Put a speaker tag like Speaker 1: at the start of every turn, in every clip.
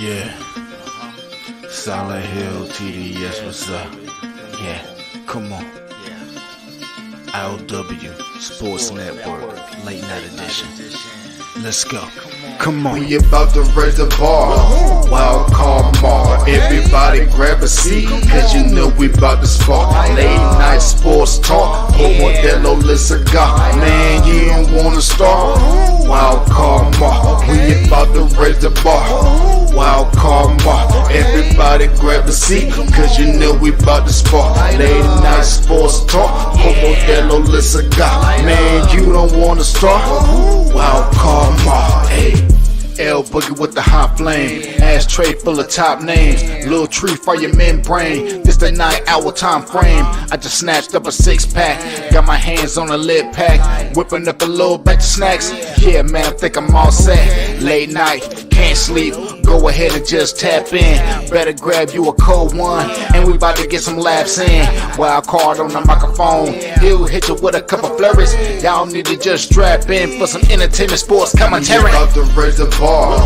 Speaker 1: Yeah. Solid Hill TD, yes, what's up? Yeah, come on. I.O.W. Sports Network, late night edition. Let's go. Come on.
Speaker 2: We about to raise the bar. Wild card mar. Everybody grab a seat, cause you know we about to spark. Late night sports talk. Modelo Le Cigar. Man, you don't wanna start. Wild card mar. We about to raise the bar. Wild card mar. Everybody grab a seat, cause you know we about to spark. Late night sports talk. Modelo Le Cigar. Man, you don't wanna start. Wild card mar. Hey. L Boogie with the hot flame, ashtray full of top names, little tree for your membrane. This the 9-hour time frame. I just snatched up a 6-pack, got my hands on a lid pack, whipping up a little batch of snacks. Yeah, man, I think I'm all set. Late night, can't sleep. Go ahead and just tap in. Better grab you a cold one, and we about to get some laps in. Wild card on the microphone, he'll hit you with a couple flurries. Y'all need to just strap in for some entertainment sports commentary. About to raise the bar,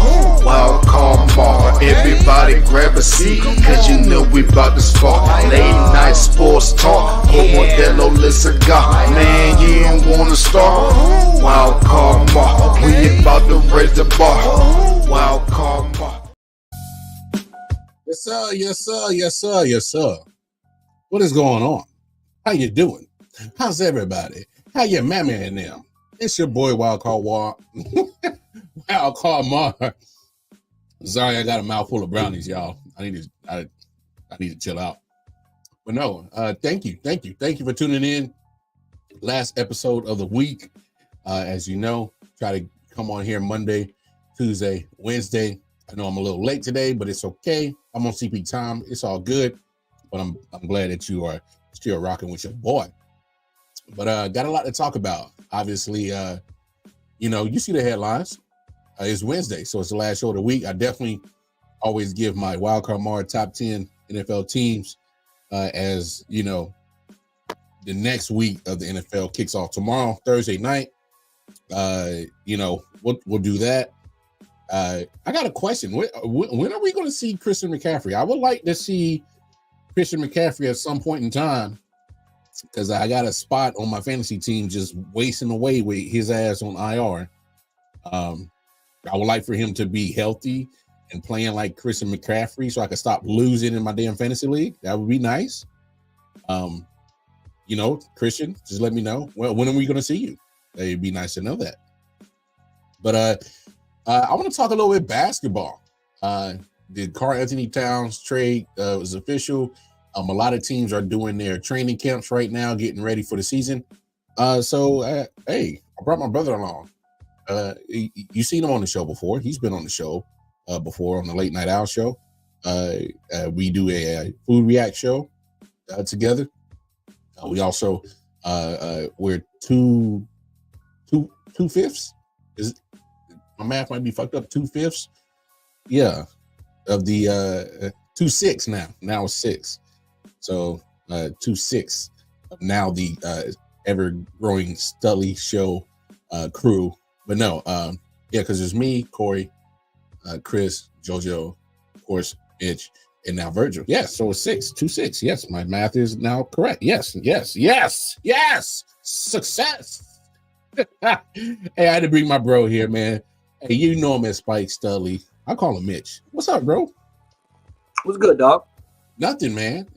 Speaker 2: wild card bar. Everybody grab a seat, cause you know we about to spark. Late night sports talk, Modelo Le Cigar. Man, you don't wanna start. Wild card bar, we about to raise the bar. Wild card bar.
Speaker 3: Yes, sir. Yes, sir. Yes, sir. Yes, sir. What is going on? How you doing? How's everybody? How your mammy and them? It's your boy Wild Card War. Wild Card Mar. Sorry, I got a mouthful of brownies, y'all. I need to chill out. But no, thank you for tuning in. Last episode of the week. As you know, try to come on here Monday, Tuesday, Wednesday. I know I'm a little late today, but it's okay. I'm on CP time. It's all good. But I'm glad that you are still rocking with your boy. But got a lot to talk about. Obviously, you see the headlines. It's Wednesday, so it's the last show of the week. I definitely always give my Wildcard Mar top 10 NFL teams as, the next week of the NFL kicks off tomorrow, Thursday night. We'll do that. I got a question. When are we going to see Christian McCaffrey? I would like to see Christian McCaffrey at some point in time because I got a spot on my fantasy team just wasting away with his ass on IR. I would like for him to be healthy and playing like Christian McCaffrey so I can stop losing in my damn fantasy league. That would be nice. Christian, just let me know. Well, when are we going to see you? It'd be nice to know that. But I want to talk a little bit basketball. The Karl Anthony Towns trade was official. A lot of teams are doing their training camps right now, getting ready for the season. Hey, I brought my brother along. You seen him on the show before. He's been on the show before on the Late Night Owl show. We do a food react show together. We also we're two fifths. My math might be fucked up. 2/5, yeah, of the 2/6 now. Now it's 6, so 2/6 of now the ever-growing Stully show crew. But no, because there's me, Corey, Chris, JoJo, of course, Mitch, and now Virgil. Yes, so it's 6, 2/6. Yes, my math is now correct. Yes. Success. Hey, I had to bring my bro here, man. Hey, you know him as Spike Stully. I call him Mitch. What's up, bro?
Speaker 4: What's good, dog?
Speaker 3: Nothing, man.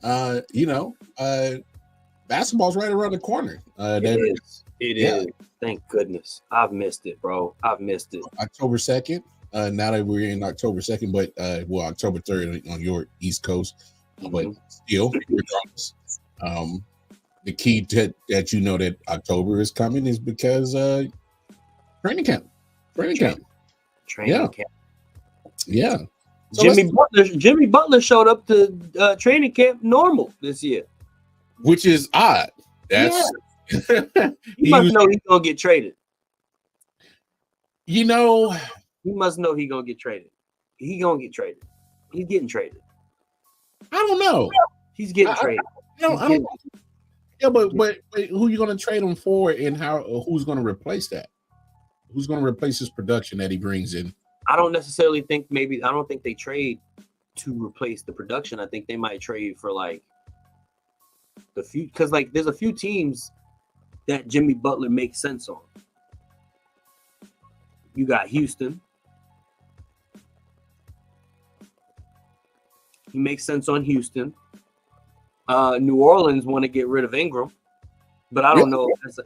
Speaker 3: Basketball's right around the corner.
Speaker 4: It is. Thank goodness. I've missed it, bro. I've missed it.
Speaker 3: October 2nd. Now that we're in October 2nd, but October 3rd on your East Coast. But still, regardless, the key that that October is coming is because training camp. Yeah. So
Speaker 4: Jimmy Butler showed up to training camp normal this year,
Speaker 3: which is odd. That's
Speaker 4: he must know he's gonna get traded.
Speaker 3: He
Speaker 4: must know he's gonna get traded. He's gonna get traded. He's getting traded.
Speaker 3: I don't know.
Speaker 4: He's getting traded.
Speaker 3: I don't. Yeah, but who are you going to trade him for, and who's going to replace that? Who's going to replace his production that he brings in?
Speaker 4: I don't necessarily think I don't think they trade to replace the production. I think they might trade for like the few, because like there's a few teams that Jimmy Butler makes sense on. You got Houston. He makes sense on Houston. New Orleans want to get rid of Ingram, but I don't know if that's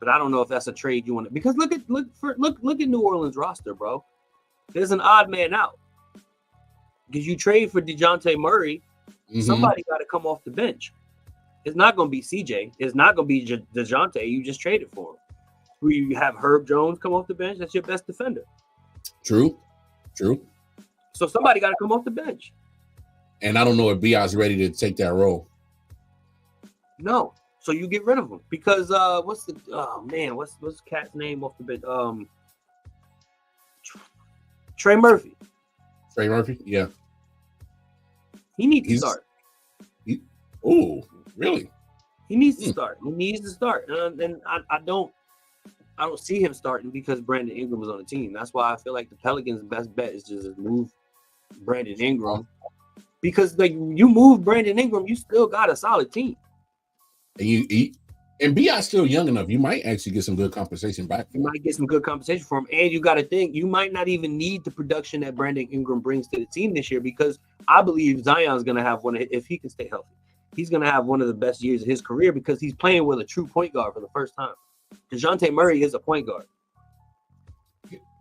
Speaker 4: but I don't know if that's a trade you want to, because look at New Orleans roster, bro. There's an odd man out. Because you trade for DeJounte Murray, somebody got to come off the bench. It's not going to be CJ. It's not going to be DeJounte. You just traded for him. You have Herb Jones come off the bench. That's your best defender.
Speaker 3: True.
Speaker 4: So somebody got to come off the bench.
Speaker 3: And I don't know if B.I.'s ready to take that role.
Speaker 4: No. So you get rid of him. Because what's the cat's name off the bench? Trey Murphy.
Speaker 3: Trey Murphy? Yeah.
Speaker 4: He needs to start.
Speaker 3: Oh, really?
Speaker 4: He needs to start. He needs to start. And I don't see him starting because Brandon Ingram was on the team. That's why I feel like the Pelicans' best bet is just move Brandon Ingram. Because like you move Brandon Ingram, you still got a solid team.
Speaker 3: And B.I.'s still young enough. You might actually get some good compensation back.
Speaker 4: You might get some good compensation for him. And you got to think, you might not even need the production that Brandon Ingram brings to the team this year, because I believe Zion's going to have if he can stay healthy, he's going to have one of the best years of his career, because he's playing with a true point guard for the first time. DeJounte Murray is a point guard.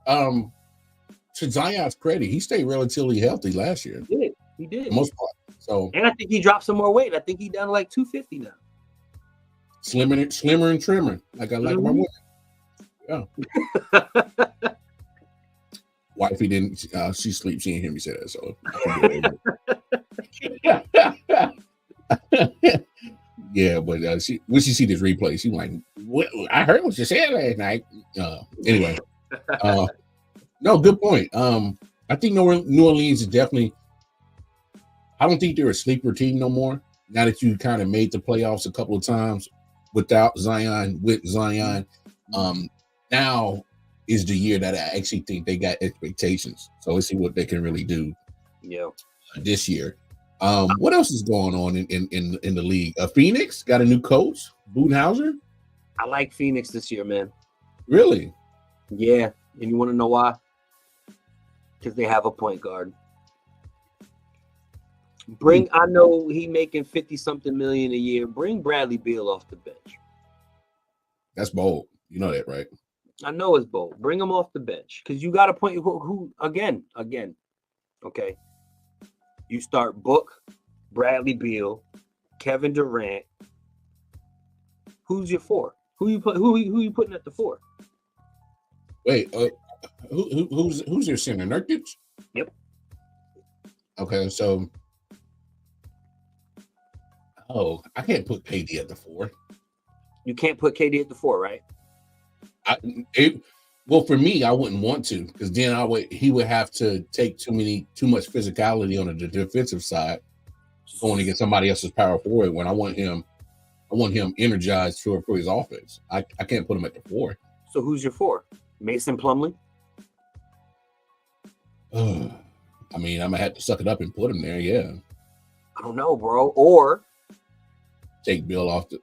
Speaker 3: To Zion's credit, he stayed relatively healthy last year.
Speaker 4: He did.
Speaker 3: For the most part. So,
Speaker 4: and I think he dropped some more weight. I think he's down to like 250 now.
Speaker 3: Slimmer and trimmer. Like I like my woman. Yeah. Wifey didn't. She sleeps. She didn't hear me say that. So. Yeah, but when she see this replay, she like, what? I heard what you said last night. Anyway, no, good point. I think New Orleans is definitely. I don't think they're a sleeper team no more. Now that you kind of made the playoffs a couple of times without Zion, with Zion, now is the year that I actually think they got expectations. So let's see what they can really do.
Speaker 4: Yeah,
Speaker 3: this year. What else is going on in the league? Phoenix got a new coach, Budenholzer.
Speaker 4: I like Phoenix this year, man.
Speaker 3: Really?
Speaker 4: Yeah, and you want to know why? Because they have a point guard. I know he making 50-something million a year. Bring Bradley Beal off the bench.
Speaker 3: That's bold. You know that, right?
Speaker 4: I know it's bold. Bring him off the bench, because you got a point. Who again? Okay. You start Book, Bradley Beal, Kevin Durant. Who's your four? Who you putting at the four?
Speaker 3: Wait, who's your center? Nurkic?
Speaker 4: Yep.
Speaker 3: Okay, so I can't put KD at the four.
Speaker 4: You can't put KD at the four, right?
Speaker 3: Well, for me, I wouldn't want to, because then he would have to take too much physicality on the defensive side, going to get somebody else's power forward. When I want him energized for his offense. I can't put him at the four.
Speaker 4: So who's your four? Mason Plumlee?
Speaker 3: I mean, I'm gonna have to suck it up and put him there. Yeah.
Speaker 4: I don't know, bro. Or
Speaker 3: take Bill off the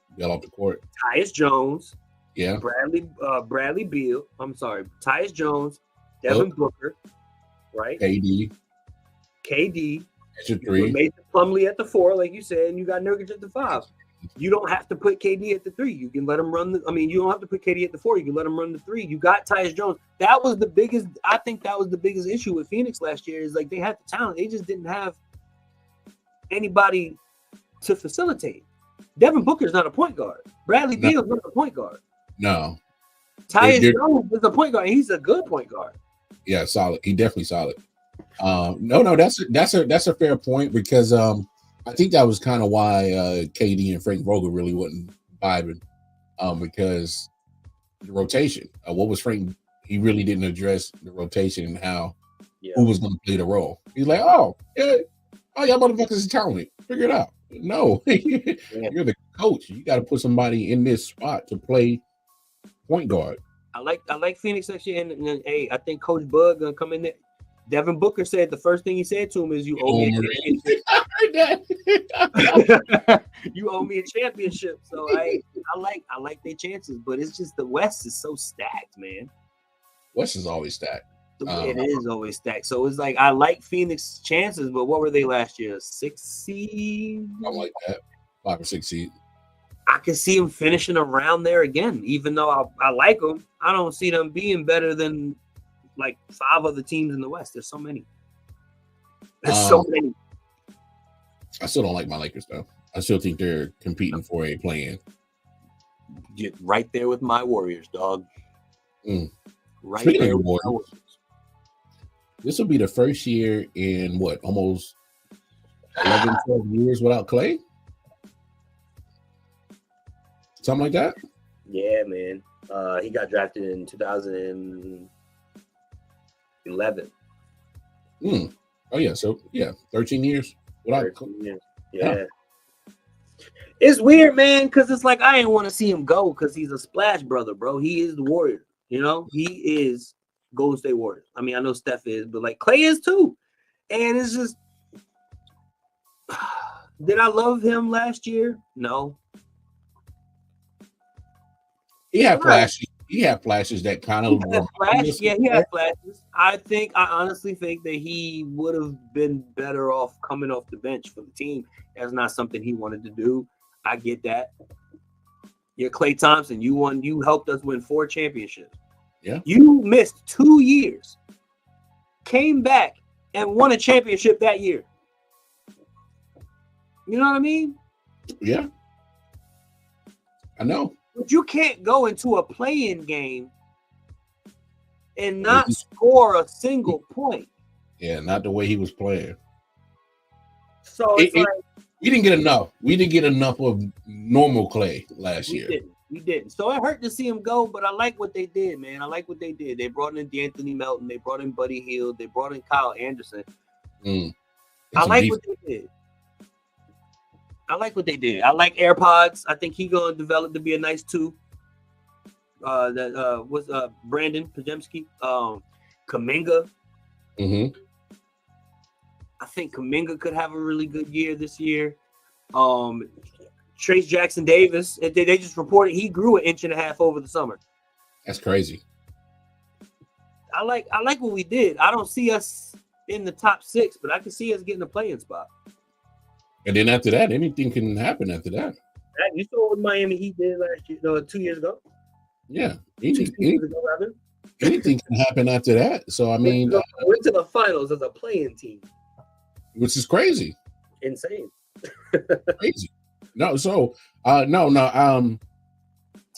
Speaker 3: court.
Speaker 4: Tyus Jones.
Speaker 3: Yeah.
Speaker 4: Bradley Beal. I'm sorry. Tyus Jones, Devin Booker, right?
Speaker 3: KD.
Speaker 4: That's
Speaker 3: your three.
Speaker 4: Mason Plumlee at the four, like you said, and you got Nurkic at the five. You don't have to put KD at the three. You can let him run you don't have to put KD at the four. You can let him run the three. You got Tyus Jones. I think that was the biggest issue with Phoenix last year, is like they had the talent. They just didn't have anybody to facilitate. Devin Booker's not a point guard. Bradley Beal's not a point guard.
Speaker 3: No.
Speaker 4: Tyus Jones is a point guard. He's a good point guard.
Speaker 3: Yeah, solid. He definitely solid. No, that's a fair point, because I think that was kind of why KD and Frank Vogel really wasn't vibing, because the rotation. What was Frank? He really didn't address the rotation and who was going to play the role. He's like, y'all motherfuckers is talented. Figure it out. No, you're the coach. You got to put somebody in this spot to play point guard.
Speaker 4: I like Phoenix next year, and hey, I think Coach Bud gonna come in there. Devin Booker said the first thing he said to him is, "You owe me a championship." You owe me a championship. So I like their chances, but it's just the West is so stacked, man.
Speaker 3: West is always stacked.
Speaker 4: It is always stacked. So it's like I like Phoenix chances, but what were they last year? 6 seed?
Speaker 3: I like that. 5 or 6 seed.
Speaker 4: I can see them finishing around there again, even though I like them. I don't see them being better than like 5 other teams in the West. There's so many. There's so many.
Speaker 3: I still don't like my Lakers though. I still think they're competing for a play-in.
Speaker 4: Get right there with my Warriors, dog. Right
Speaker 3: Speaking
Speaker 4: there
Speaker 3: of
Speaker 4: with
Speaker 3: Warriors,
Speaker 4: my Warriors.
Speaker 3: This will be the first year in what, almost 11, 12 years without Clay? Something like that?
Speaker 4: Yeah, man. He got drafted in 2011.
Speaker 3: Oh, yeah. So, yeah, 13 years without Clay.
Speaker 4: Yeah. It's weird, man, because it's like I didn't want to see him go because he's a splash brother, bro. He is the Warrior. You know, he is Golden State Warriors. I mean, I know Steph is, but like Clay is too. And it's just, did I love him last year? No.
Speaker 3: He had flashes. He had flashes that kind of.
Speaker 4: He had flashes. I honestly think that he would have been better off coming off the bench for the team. That's not something he wanted to do. I get that. You're Klay Thompson. You helped us win 4 championships.
Speaker 3: Yeah.
Speaker 4: You missed 2 years, came back and won a championship that year. You know what I mean?
Speaker 3: Yeah. I know.
Speaker 4: But you can't go into a play-in game and not score a single point.
Speaker 3: Yeah, not the way he was playing.
Speaker 4: So it's like
Speaker 3: we didn't get enough. We didn't get enough of normal Clay last year.
Speaker 4: We didn't. So it hurt to see him go, but I like what they did, man. I like what they did. They brought in D'Anthony Melton. They brought in Buddy Hield. They brought in Kyle Anderson. I like what they did. I like like AirPods. I think he's gonna develop to be a nice 2. That was Brandon Pajemski, Kuminga. I think Kuminga could have a really good year this year. Trace Jackson Davis, they just reported he grew 1.5 inches over the summer.
Speaker 3: That's crazy.
Speaker 4: I like what we did. I don't see us in the top 6, but I can see us getting a play-in spot.
Speaker 3: And then after that, anything can happen after that.
Speaker 4: You saw what Miami Heat did last year, 2 years ago.
Speaker 3: Yeah,
Speaker 4: 2 years ago, rather.
Speaker 3: Anything can happen after that. So I mean,
Speaker 4: went to the finals as a play-in team,
Speaker 3: which is crazy.
Speaker 4: Insane.
Speaker 3: Crazy. No, so y'all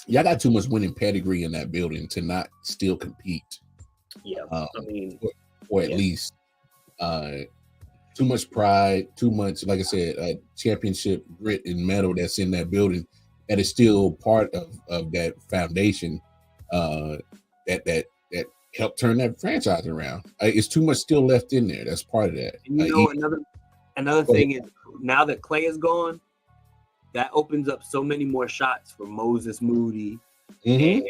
Speaker 3: got too much winning pedigree in that building to not still compete.
Speaker 4: Yeah, I mean,
Speaker 3: or at least too much pride, too much, like I said, championship grit and metal that's in that building that is still part of that foundation that helped turn that franchise around. It's too much still left in there. That's part of that.
Speaker 4: Another thing is now that Clay is gone, that opens up so many more shots for Moses Moody and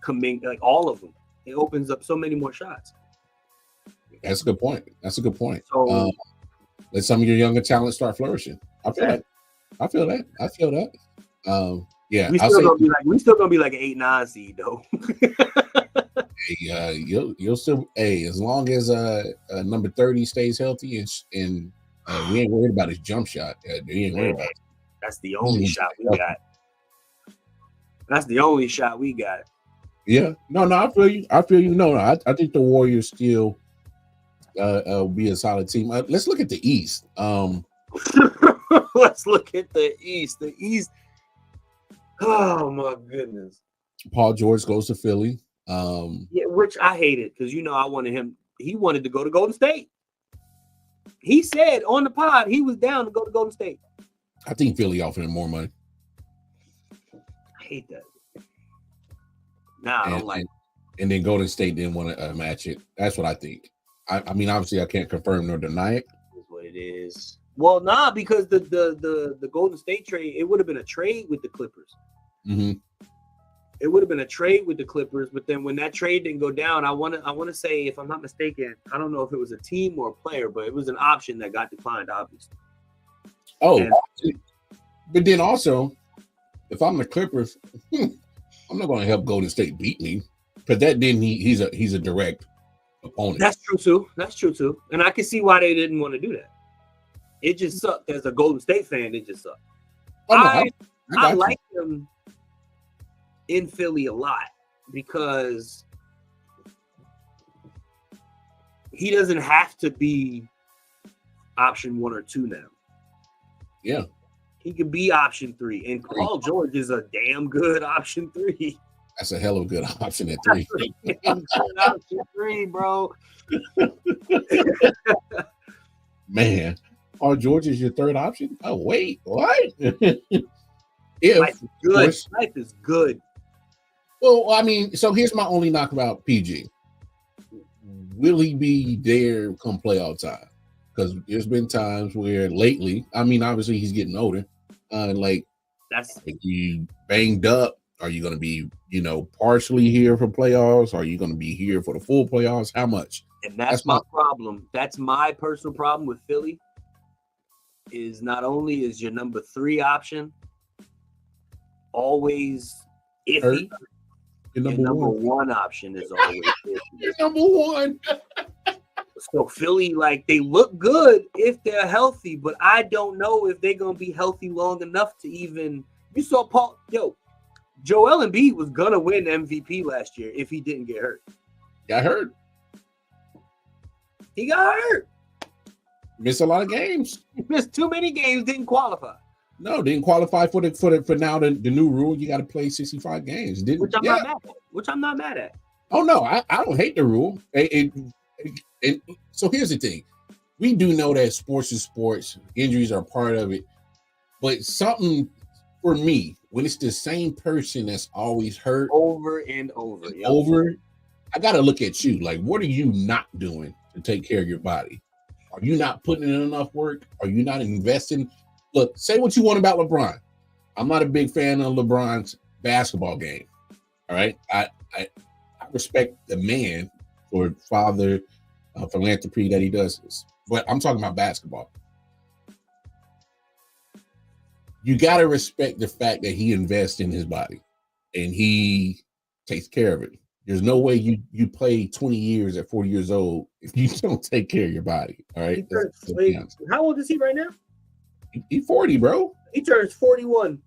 Speaker 4: Kuminga, like all of them. It opens up so many more shots.
Speaker 3: That's a good point.
Speaker 4: So
Speaker 3: let some of your younger talents start flourishing. I feel that. Yeah,
Speaker 4: we still gonna be like an 8-9 seed though.
Speaker 3: You'll still as long as number 30 stays healthy and we ain't worried about his jump shot. We ain't worried about it.
Speaker 4: That's the only shot we got. That's the only shot we got.
Speaker 3: Yeah. No, I feel you. No, I think the Warriors still be a solid team. Let's look at the East.
Speaker 4: Let's look at the East. The East. Oh my goodness.
Speaker 3: Paul George goes to Philly.
Speaker 4: Yeah, which I hated because I wanted him. He wanted to go to Golden State. He said on the pod he was down to go to Golden State.
Speaker 3: I think Philly offered him more money.
Speaker 4: I hate that. I don't like it.
Speaker 3: And then Golden State didn't want to match it. That's what I think. I mean, obviously, I can't confirm nor deny it.
Speaker 4: That's what it is. Well, because the Golden State trade, it would have been a trade with the Clippers.
Speaker 3: Mm-hmm.
Speaker 4: it would have been a trade with the Clippers, but then when that trade didn't go down, I want to say, if I'm not mistaken, I don't know if it was a team or a player, but it was an option that got declined, obviously.
Speaker 3: Oh, but then also, if I'm the Clippers, I'm not going to help Golden State beat me, because that didn't he's a direct opponent.
Speaker 4: That's true too. And I can see why they didn't want to do that. It just sucked. As a Golden State fan, it just sucked.
Speaker 3: Oh, no,
Speaker 4: I like him in Philly a lot because he doesn't have to be option 1 or 2 now.
Speaker 3: Yeah.
Speaker 4: He could be option 3. And Paul George is a damn good option 3.
Speaker 3: That's a hell of a good option at 3.
Speaker 4: Option 3, bro.
Speaker 3: Man, Paul George is your third option? Oh, wait, what?
Speaker 4: Life is good. Life is good.
Speaker 3: Well, I mean, so here's my only knock about PG. Will he be there come playoff time? Because there's been times where lately, I mean, obviously he's getting older. If you banged up, are you going to be, partially here for playoffs? Are you going to be here for the full playoffs? How much?
Speaker 4: And that's my problem. That's my personal problem with Philly. Is not only is your number 3 option always iffy, your number 1 option is always iffy.
Speaker 3: Your number 1.
Speaker 4: So Philly, they look good if they're healthy, but I don't know if they're gonna be healthy long enough to even. You saw Joel Embiid was gonna win MVP last year if he didn't get hurt.
Speaker 3: Got hurt.
Speaker 4: He got hurt.
Speaker 3: Missed a lot of games.
Speaker 4: He missed too many games. Didn't qualify.
Speaker 3: No, didn't qualify for now the new rule. You got to play 65 games.
Speaker 4: Which I'm not mad at.
Speaker 3: Oh no, I don't hate the rule. So here's the thing: we do know that sports is sports. Injuries are part of it, but something for me when it's the same person that's always hurt
Speaker 4: over and over,
Speaker 3: I got to look at you. Like, what are you not doing to take care of your body? Are you not putting in enough work? Are you not investing? Look, say what you want about LeBron. I'm not a big fan of LeBron's basketball game. All right. I respect the man for father philanthropy that he does this. But I'm talking about basketball. You got to respect the fact that he invests in his body and he takes care of it. There's no way you play 20 years at 40 years old if you don't take care of your body. All right.
Speaker 4: How old is he right now?
Speaker 3: He's 40, bro.
Speaker 4: He turns 41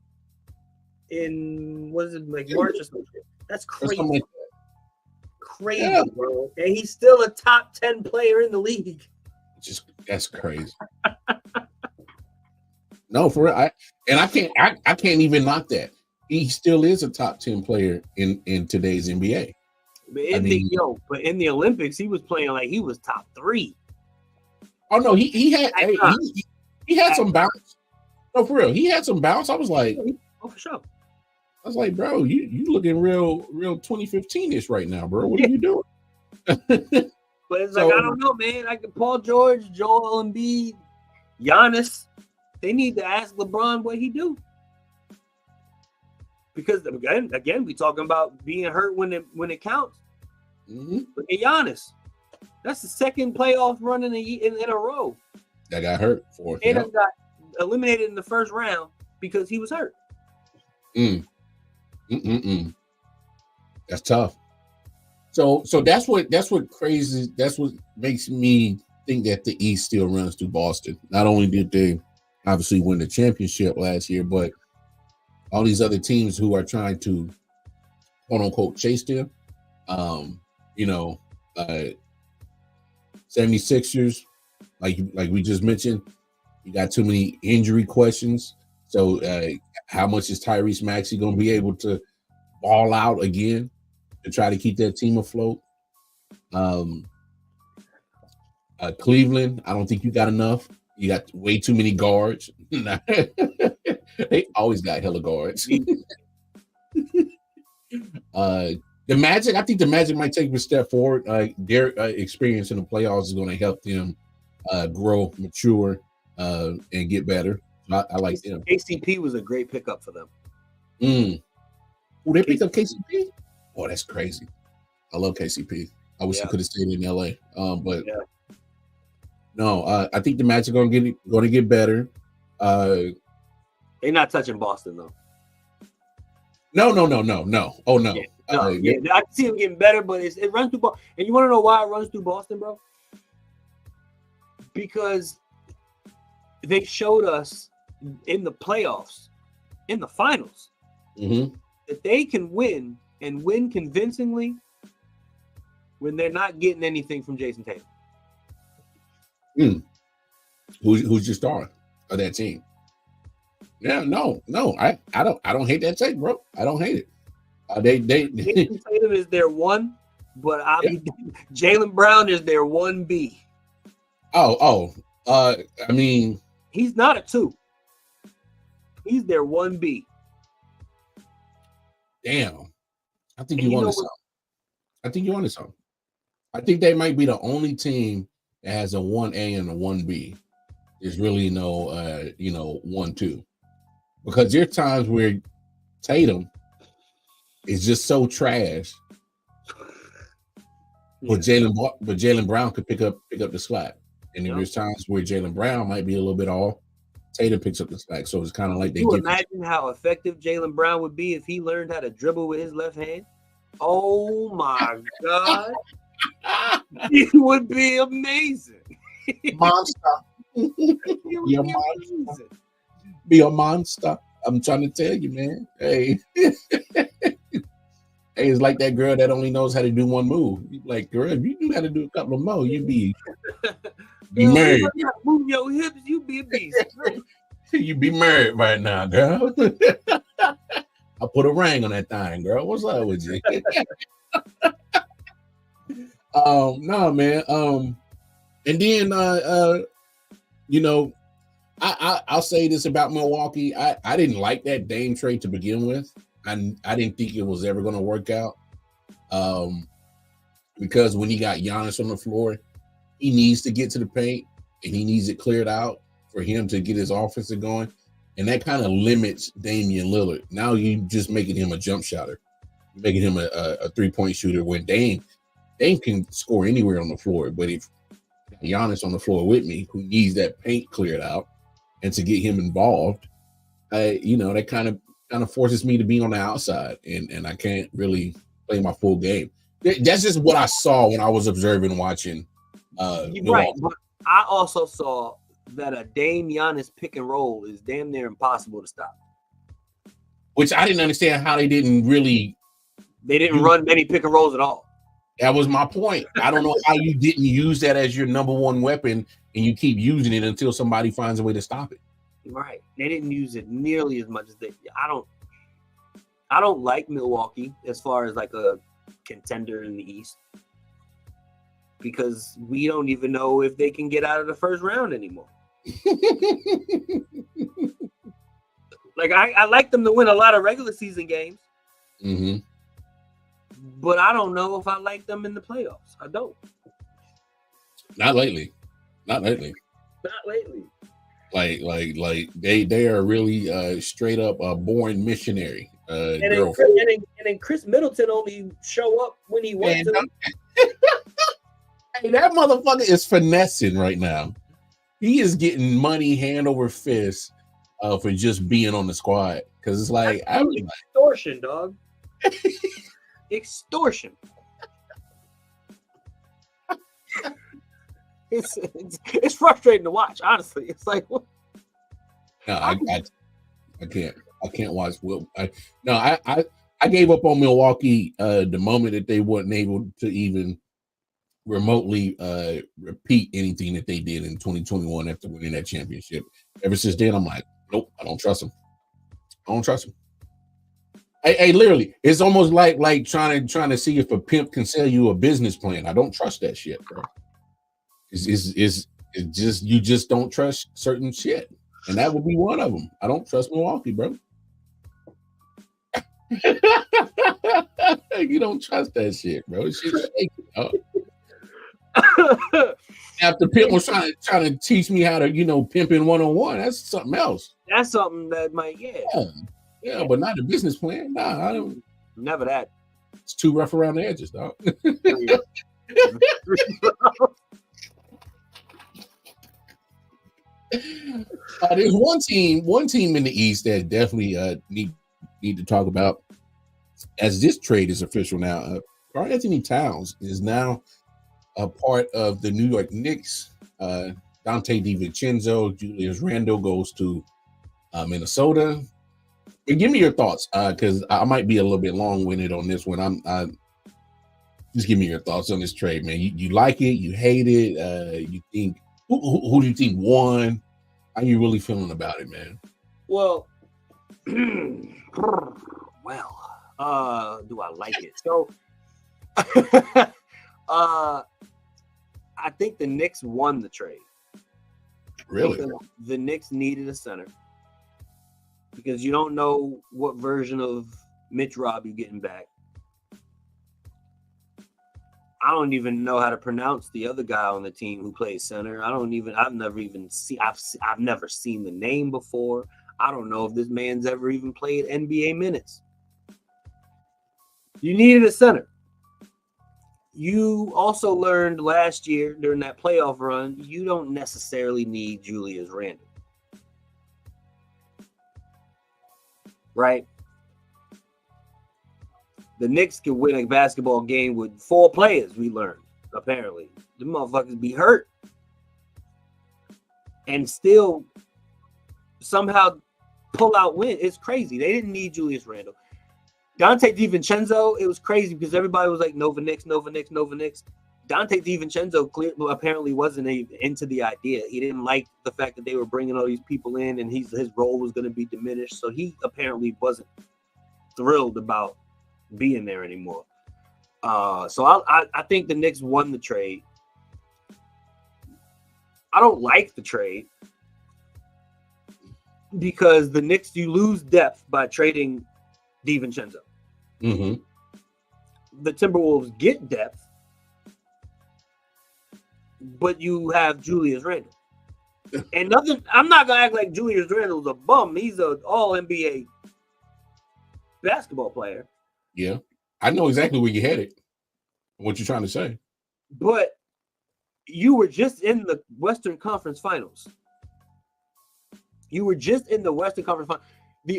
Speaker 4: in March or something. That's crazy. Like that. Crazy, bro. And he's still a top 10 player in the league.
Speaker 3: That's crazy. No, for real. I can't even knock that. He still is a top 10 player in today's NBA.
Speaker 4: But in the Olympics, he was playing like he was top 3.
Speaker 3: Oh no, he had some bounce. No, for real, he had some bounce. I was like,
Speaker 4: oh, for sure.
Speaker 3: I was like, bro, you looking real 2015-ish right now, bro. What are you doing?
Speaker 4: But it's I don't know, man. Paul George, Joel Embiid, Giannis, they need to ask LeBron what he do. Because again, we talking about being hurt when it counts.
Speaker 3: Mm-hmm.
Speaker 4: Look at Giannis. That's the second playoff run in a row.
Speaker 3: That got hurt for.
Speaker 4: And got eliminated in the first round because he was hurt.
Speaker 3: That's tough. So that's what crazy. That's what makes me think that the East still runs through Boston. Not only did they obviously win the championship last year, but all these other teams who are trying to quote unquote chase them. 76ers, like we just mentioned, you got too many injury questions. So how much is Tyrese Maxey going to be able to ball out again to try to keep that team afloat? Cleveland, I don't think you got enough. You got way too many guards. They always got hella guards. The Magic, I think the Magic might take a step forward. Their experience in the playoffs is going to help them grow, mature, and get better. I like them.
Speaker 4: KCP was a great pickup for them.
Speaker 3: Oh, they picked up KCP? Oh, that's crazy. I love KCP. I wish he could have stayed in LA. But no, I think the Magic are going to get better.
Speaker 4: They're not touching Boston though.
Speaker 3: No. Oh no.
Speaker 4: I can see them getting better, but it runs through Boston. And you want to know why it runs through Boston, bro? Because they showed us in the playoffs, in the finals, that they can win and win convincingly when they're not getting anything from Jason Tatum.
Speaker 3: Who's your star of that team? Yeah, no. I don't hate that take, bro. I don't hate it.
Speaker 4: Jason Tatum is their one, but Jaylen Brown is their 1B.
Speaker 3: I mean,
Speaker 4: he's not a 2. He's their 1B.
Speaker 3: Damn. I think you wanted something. I think they might be the only team that has a 1A and a 1B. There's really no 1-2. Because there are times where Tatum is just so trash. But Jaylen Brown could pick up the slack. And there's times where Jaylen Brown might be a little bit off. Tatum picks up the slack. So it's kind of like they
Speaker 4: imagine how effective Jaylen Brown would be if he learned how to dribble with his left hand. Oh my God. It would be amazing.
Speaker 3: Monster. Be a monster. I'm trying to tell you, man. Hey. Hey, it's like that girl that only knows how to do one move. Like, girl, if you knew how to do a couple of more, you'd be married.
Speaker 4: You move your hips, you be a beast.
Speaker 3: You'd be married right now, girl. I put a ring on that thing, girl. What's up with you? No, man. And then I'll say this about Milwaukee. I didn't like that Dame trade to begin with. I didn't think it was ever going to work out. Because when he got Giannis on the floor, he needs to get to the paint and he needs it cleared out for him to get his offensive going. And that kind of limits Damian Lillard. Now you just making him a jump shotter, making him a 3-point shooter when Dame can score anywhere on the floor. But if Giannis on the floor with me, who needs that paint cleared out and to get him involved, that kind of forces me to be on the outside and I can't really play my full game. That's just what I saw when I was observing, watching.
Speaker 4: Right, but I also saw that a Dame Giannis pick and roll is damn near impossible to stop.
Speaker 3: Which I didn't understand how they didn't
Speaker 4: run many pick and rolls at all.
Speaker 3: That was my point. I don't know how you didn't use that as your number one weapon and you keep using it until somebody finds a way to stop it.
Speaker 4: Right. They didn't use it nearly as much as they. I don't like Milwaukee as far as like a contender in the East because we don't even know if they can get out of the first round anymore. Like I like them to win a lot of regular season games, but I don't know if I like them in the playoffs. I don't.
Speaker 3: Not lately. Like they are really straight up born missionary.
Speaker 4: And then Chris Middleton only show up when he wants to.
Speaker 3: Hey, that motherfucker is finessing right now. He is getting money hand over fist for just being on the squad. Because it's like
Speaker 4: extortion, dog. Extortion. It's frustrating to watch, honestly. It's like, what?
Speaker 3: No, I can't watch. I gave up on Milwaukee the moment that they weren't able to even remotely repeat anything that they did in 2021 after winning that championship. Ever since then, I'm like, nope, I don't trust them. Hey, literally, it's almost like trying to see if a pimp can sell you a business plan. I don't trust that shit, bro. It's just you just don't trust certain shit, and that would be one of them. I don't trust Milwaukee, bro. You don't trust that shit, bro. Shit's fake, dog. After Pimp was trying to teach me how to, pimping 101, that's something else.
Speaker 4: That's something that might, yeah,
Speaker 3: but not a business plan. Nah, I don't.
Speaker 4: Never that.
Speaker 3: It's too rough around the edges, dog. There's one team in the East that definitely need to talk about, as this trade is official now. Karl Anthony Towns is now a part of the New York Knicks. Dante DiVincenzo, Julius Randle goes to Minnesota. Give me your thoughts, because I might be a little bit long-winded on this one. Just give me your thoughts on this trade, man. You like it? You hate it? You think who do you think won? How you really feeling about it, man?
Speaker 4: Well, do I like it? So, I think the Knicks won the trade.
Speaker 3: Really?
Speaker 4: Because the Knicks needed a center, because you don't know what version of Mitch Rob you're getting back. I don't even know how to pronounce the other guy on the team who plays center. I've never seen the name before. I don't know if this man's ever even played NBA minutes. You needed a center. You also learned last year during that playoff run, you don't necessarily need Julius Randle. Right? The Knicks could win a basketball game with 4 players, we learned, apparently. The motherfuckers be hurt and still somehow pull out win. It's crazy. They didn't need Julius Randle. Dante DiVincenzo, it was crazy because everybody was like, Nova Knicks. Dante DiVincenzo apparently wasn't into the idea. He didn't like the fact that they were bringing all these people in and his role was going to be diminished. So he apparently wasn't thrilled about being there anymore. So I think the Knicks won the trade. I don't like the trade because the Knicks, you lose depth by trading DiVincenzo.
Speaker 3: Mm-hmm.
Speaker 4: The Timberwolves get depth, but you have Julius Randle. And nothing. I'm not gonna act like Julius Randle's a bum. He's an all NBA basketball player.
Speaker 3: Yeah, I know exactly where you're headed. What you're trying to say.
Speaker 4: But you were just in the Western Conference Finals. The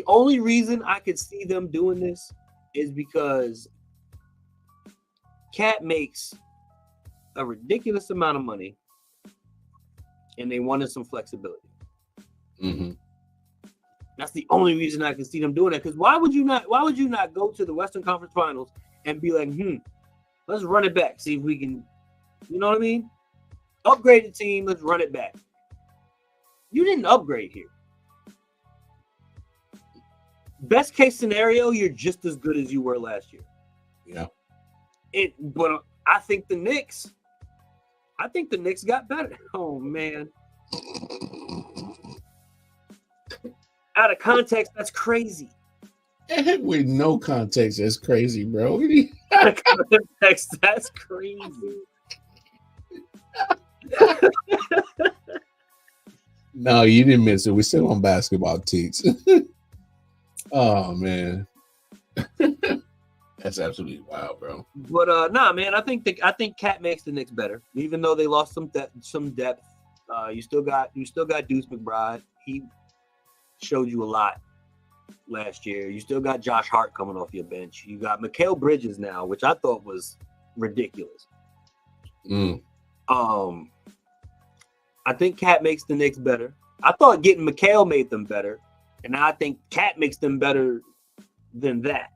Speaker 4: only reason I could see them doing this is because Cat makes a ridiculous amount of money and they wanted some flexibility.
Speaker 3: Mm-hmm.
Speaker 4: That's the only reason I can see them doing it. Because why would you not go to the Western Conference Finals and be like, let's run it back, see if we can, you know what I mean? Upgrade the team, let's run it back. You didn't upgrade here. Best case scenario, you're just as good as you were last year.
Speaker 3: Yeah.
Speaker 4: But I think the Knicks got better. Oh man. Out of context, that's crazy.
Speaker 3: With no context, that's crazy, bro.
Speaker 4: Out of context, that's crazy.
Speaker 3: No, you didn't miss it. We're still on basketball teams. Oh man. That's absolutely wild, bro.
Speaker 4: But man, I think Cat makes the Knicks better, even though they lost some depth. You still got Deuce McBride. He showed you a lot last year. You still got Josh Hart coming off your bench. You got Mikal Bridges now, which I thought was ridiculous. I think Cat makes the Knicks better. I thought getting Mikal made them better, and now I think Cat makes them better than that.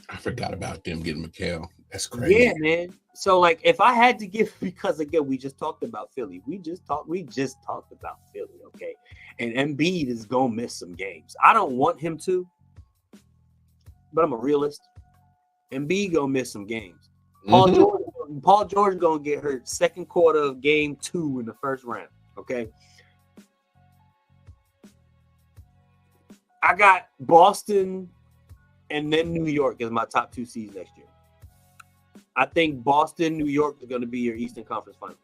Speaker 3: I forgot about them getting Mikal. That's crazy.
Speaker 4: Yeah, man. So like, if I had to give, because again, we just talked about Philly. We just talked about Philly, okay? And Embiid is gonna miss some games. I don't want him to, but I'm a realist. Embiid gonna miss some games. Paul George gonna get hurt second quarter of game 2 in the first round. Okay. I got Boston and then New York as my top 2 seeds next year. I think Boston, New York are going to be your Eastern Conference final.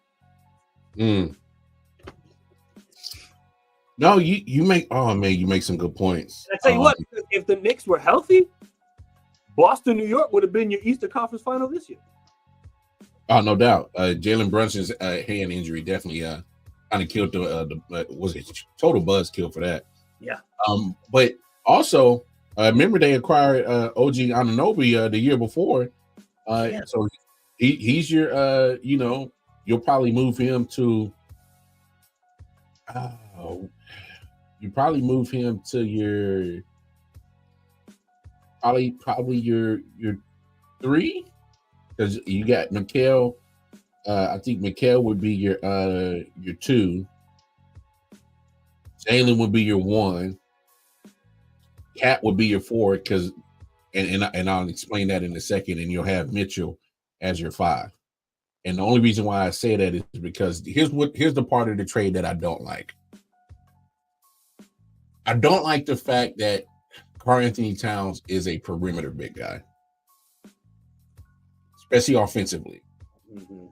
Speaker 3: No, you make some good points.
Speaker 4: I tell you what, if the Knicks were healthy, Boston, New York would have been your Eastern Conference final this year.
Speaker 3: Oh, no doubt. Jalen Brunson's hand injury definitely kind of killed the was it total buzzkill for that.
Speaker 4: Yeah.
Speaker 3: But also, remember they acquired OG I.O.W the year before. So he's your you'll probably move him to you probably move him to your probably your 3, because you got Mikal. I think Mikal would be your 2. Jalen would be your 1. Cat would be your 4, because and I'll explain that in a second, and you'll have Mitchell as your 5. And the only reason why I say that is because here's the part of the trade that I don't like. I don't like the fact that Karl-Anthony Towns is a perimeter big guy, especially offensively.
Speaker 4: Mm-hmm.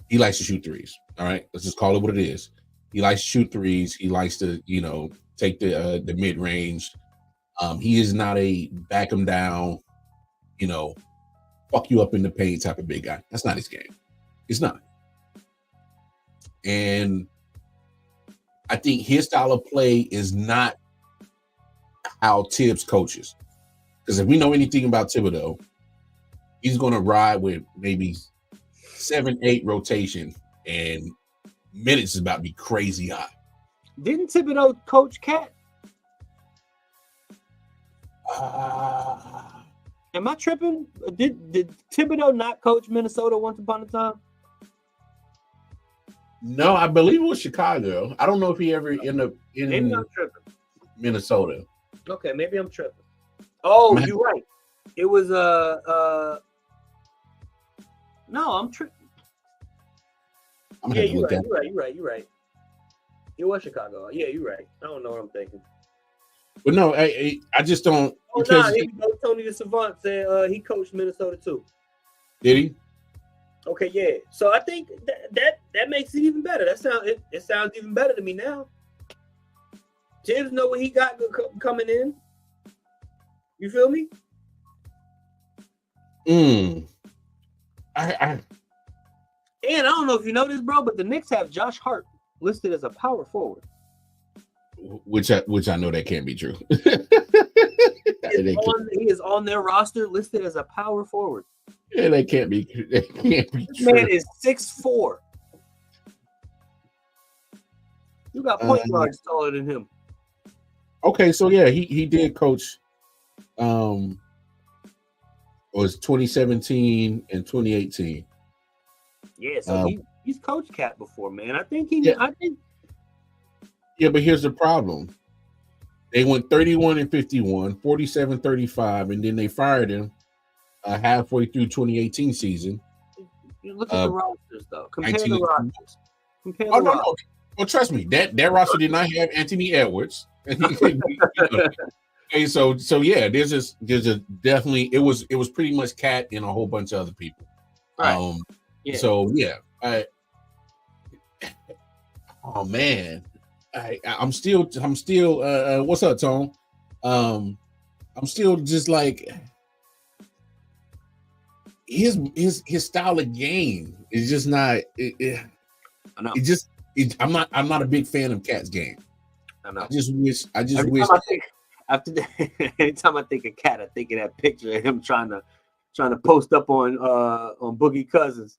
Speaker 3: He likes to shoot threes. All right, let's just call it what it is. He likes to shoot threes. He likes to, take the mid range. He is not a back him down, fuck you up in the paint type of big guy. That's not his game. It's not. And I think his style of play is not how Tibbs coaches. Because if we know anything about Thibodeau, he's going to ride with maybe 7-8 rotation, and minutes is about to be crazy high.
Speaker 4: Didn't Thibodeau coach Cat? Am I tripping? Did Thibodeau not coach Minnesota once upon a time?
Speaker 3: No, I believe it was Chicago. I don't know if he ever ended up in Minnesota.
Speaker 4: Okay, maybe I'm tripping. Oh, you're right. It was no, I'm tripping. Yeah, you're right. It was Chicago. Yeah, you're right. I don't know what I'm thinking.
Speaker 3: But no, I just don't.
Speaker 4: Oh, no, Tony the Savant said he coached Minnesota too.
Speaker 3: Did he?
Speaker 4: Okay, yeah. So I think that makes it even better. It sounds even better to me now. Tibbs know what he got coming in. You feel me?
Speaker 3: And
Speaker 4: I don't know if you know this, bro, but the Knicks have Josh Hart listed as a power forward.
Speaker 3: Which I know that can't be true.
Speaker 4: He is on their roster listed as a power forward.
Speaker 3: Yeah, that can't be true.
Speaker 4: This man is 6'4". You got point guards taller than him.
Speaker 3: Okay, so yeah, he did coach. Was 2017 and 2018.
Speaker 4: Yeah, so he's coached Cat before, man. I think.
Speaker 3: Yeah, but here's the problem. They went 31-51, 47-35, and then they fired him halfway through 2018 season.
Speaker 4: You look at the rosters, though. Compare the rosters.
Speaker 3: No. Well, trust me, that roster did not have Anthony Edwards. Okay, so yeah, there's a definitely it was pretty much Cat and a whole bunch of other people.
Speaker 4: Right.
Speaker 3: Yeah. So yeah, oh man, I'm still what's up, Tone? I'm still just like his style of game is just not.
Speaker 4: I know.
Speaker 3: I'm not a big fan of Cat's game.
Speaker 4: I know.
Speaker 3: I just wish.
Speaker 4: Anytime I think of Cat, I think of that picture of him trying to post up on Boogie Cousins.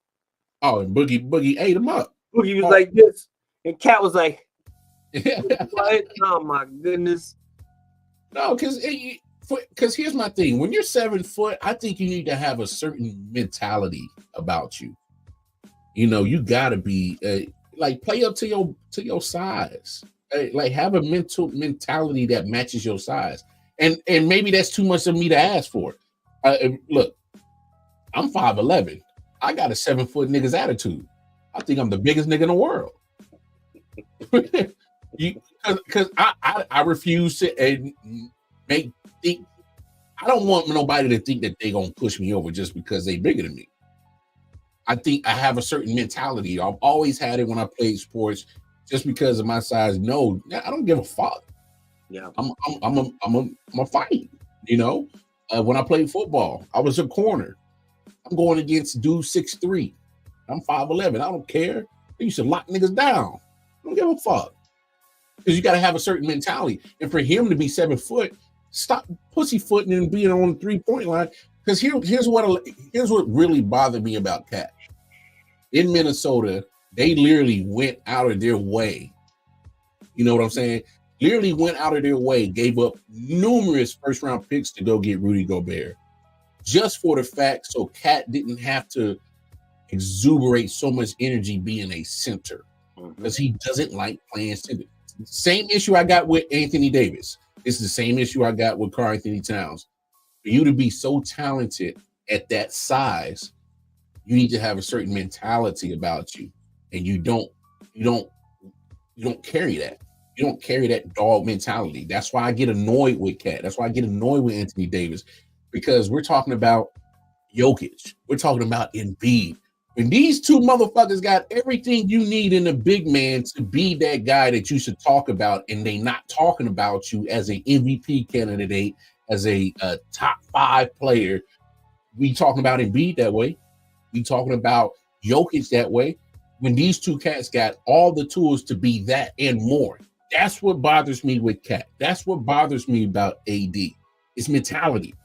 Speaker 3: Oh, and Boogie ate him up.
Speaker 4: Boogie was like this, and Cat was like, "What? Oh my goodness!"
Speaker 3: No, because here's my thing: when you're 7 foot, I think you need to have a certain mentality about you. You gotta be like play up to your size. Like have a mentality that matches your size, and maybe that's too much of me to ask for. Look, I'm 5'11". I got a 7 foot nigga's attitude. I think I'm the biggest nigga in the world. Because I refuse to think. I don't want nobody to think that they gonna push me over just because they bigger than me. I think I have a certain mentality. I've always had it when I played sports. Just because of my size, no, I don't give a fuck.
Speaker 4: Yeah,
Speaker 3: I'm a fight, When I played football, I was a corner. I'm going against dude 6'3". I'm 5'11". I don't care. They used to lock niggas down. I don't give a fuck. Because you got to have a certain mentality. And for him to be 7 foot, stop pussyfooting and being on the 3-point line. Because here's what really bothered me about Cat. In Minnesota, they literally went out of their way. You know what I'm saying? Literally went out of their way, gave up numerous first-round picks to go get Rudy Gobert. Just for the fact so Cat didn't have to exuberate so much energy being a center. Because he doesn't like playing center. Same issue I got with Anthony Davis. It's the same issue I got with Karl Anthony Towns. For you to be so talented at that size, you need to have a certain mentality about you, and you don't carry that. You don't carry that dog mentality. That's why I get annoyed with Cat. That's why I get annoyed with Anthony Davis, because we're talking about Jokic. We're talking about Embiid. When these two motherfuckers got everything you need in a big man to be that guy that you should talk about, and they not talking about you as an MVP candidate, as a top 5 player. We talking about Embiid that way. We talking about Jokic that way. When these two cats got all the tools to be that and more. That's what bothers me with Cat. That's what bothers me about AD. It's mentality.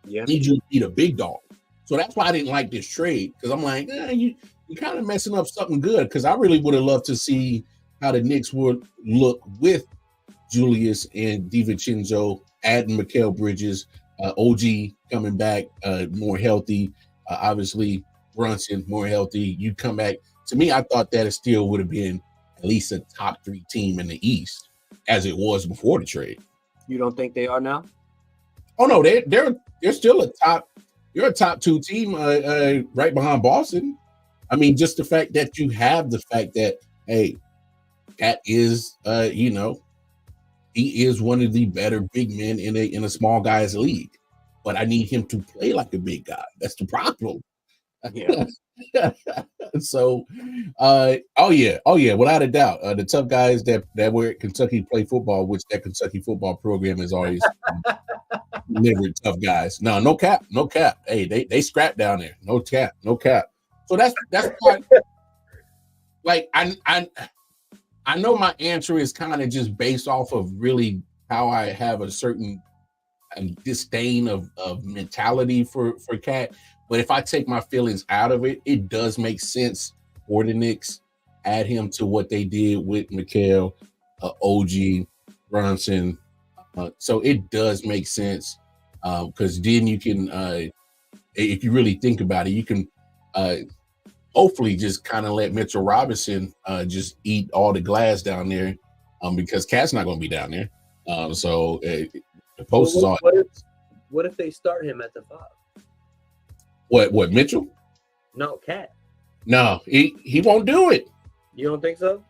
Speaker 4: Yeah.
Speaker 3: Need you to be the big dog. So that's why I didn't like this trade, because I'm like, you kind of messing up something good, because I really would have loved to see how the Knicks would look with Julius and DiVincenzo, adding Mikal Bridges, OG coming back more healthy, obviously Brunson more healthy. You come back. To me, I thought that it still would have been at least a top 3 team in the East, as it was before the trade.
Speaker 4: You don't think they are now?
Speaker 3: Oh no, they're still a top. You're a top 2 team right behind Boston. I mean, just the fact that you have the fact that, hey, Cat is, he is one of the better big men in a small guys league. But I need him to play like a big guy. That's the problem.
Speaker 4: Yeah.
Speaker 3: So, without a doubt, the tough guys that were at Kentucky play football, which that Kentucky football program is always delivered tough guys. No cap. Hey, they scrap down there. No cap. So that's why. Like I know my answer is kind of just based off of really how I have a certain disdain of mentality for Cat. But if I take my feelings out of it, it does make sense for the Knicks. Add him to what they did with Mikal, OG, Brunson. So it does make sense, because then you can, if you really think about it, you can hopefully just kind of let Mitchell Robinson just eat all the glass down there, because Cat's not going to be down there. So the post is on.
Speaker 4: What if they start him at the 5?
Speaker 3: What Mitchell?
Speaker 4: No, Cat.
Speaker 3: No, he won't do it.
Speaker 4: You don't think so?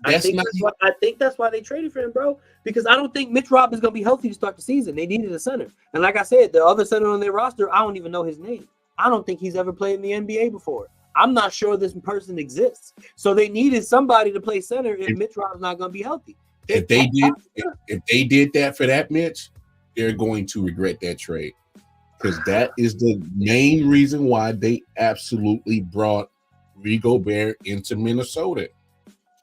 Speaker 3: I think
Speaker 4: that's why they traded for him, bro. Because I don't think Mitch Rob is going to be healthy to start the season. They needed a center. And like I said, the other center on their roster, I don't even know his name. I don't think he's ever played in the NBA before. I'm not sure this person exists. So they needed somebody to play center if Mitch Rob's not going to be healthy.
Speaker 3: If they did that for that Mitch, they're going to regret that trade. Because that is the main reason why they absolutely brought Rudy Gobert into Minnesota.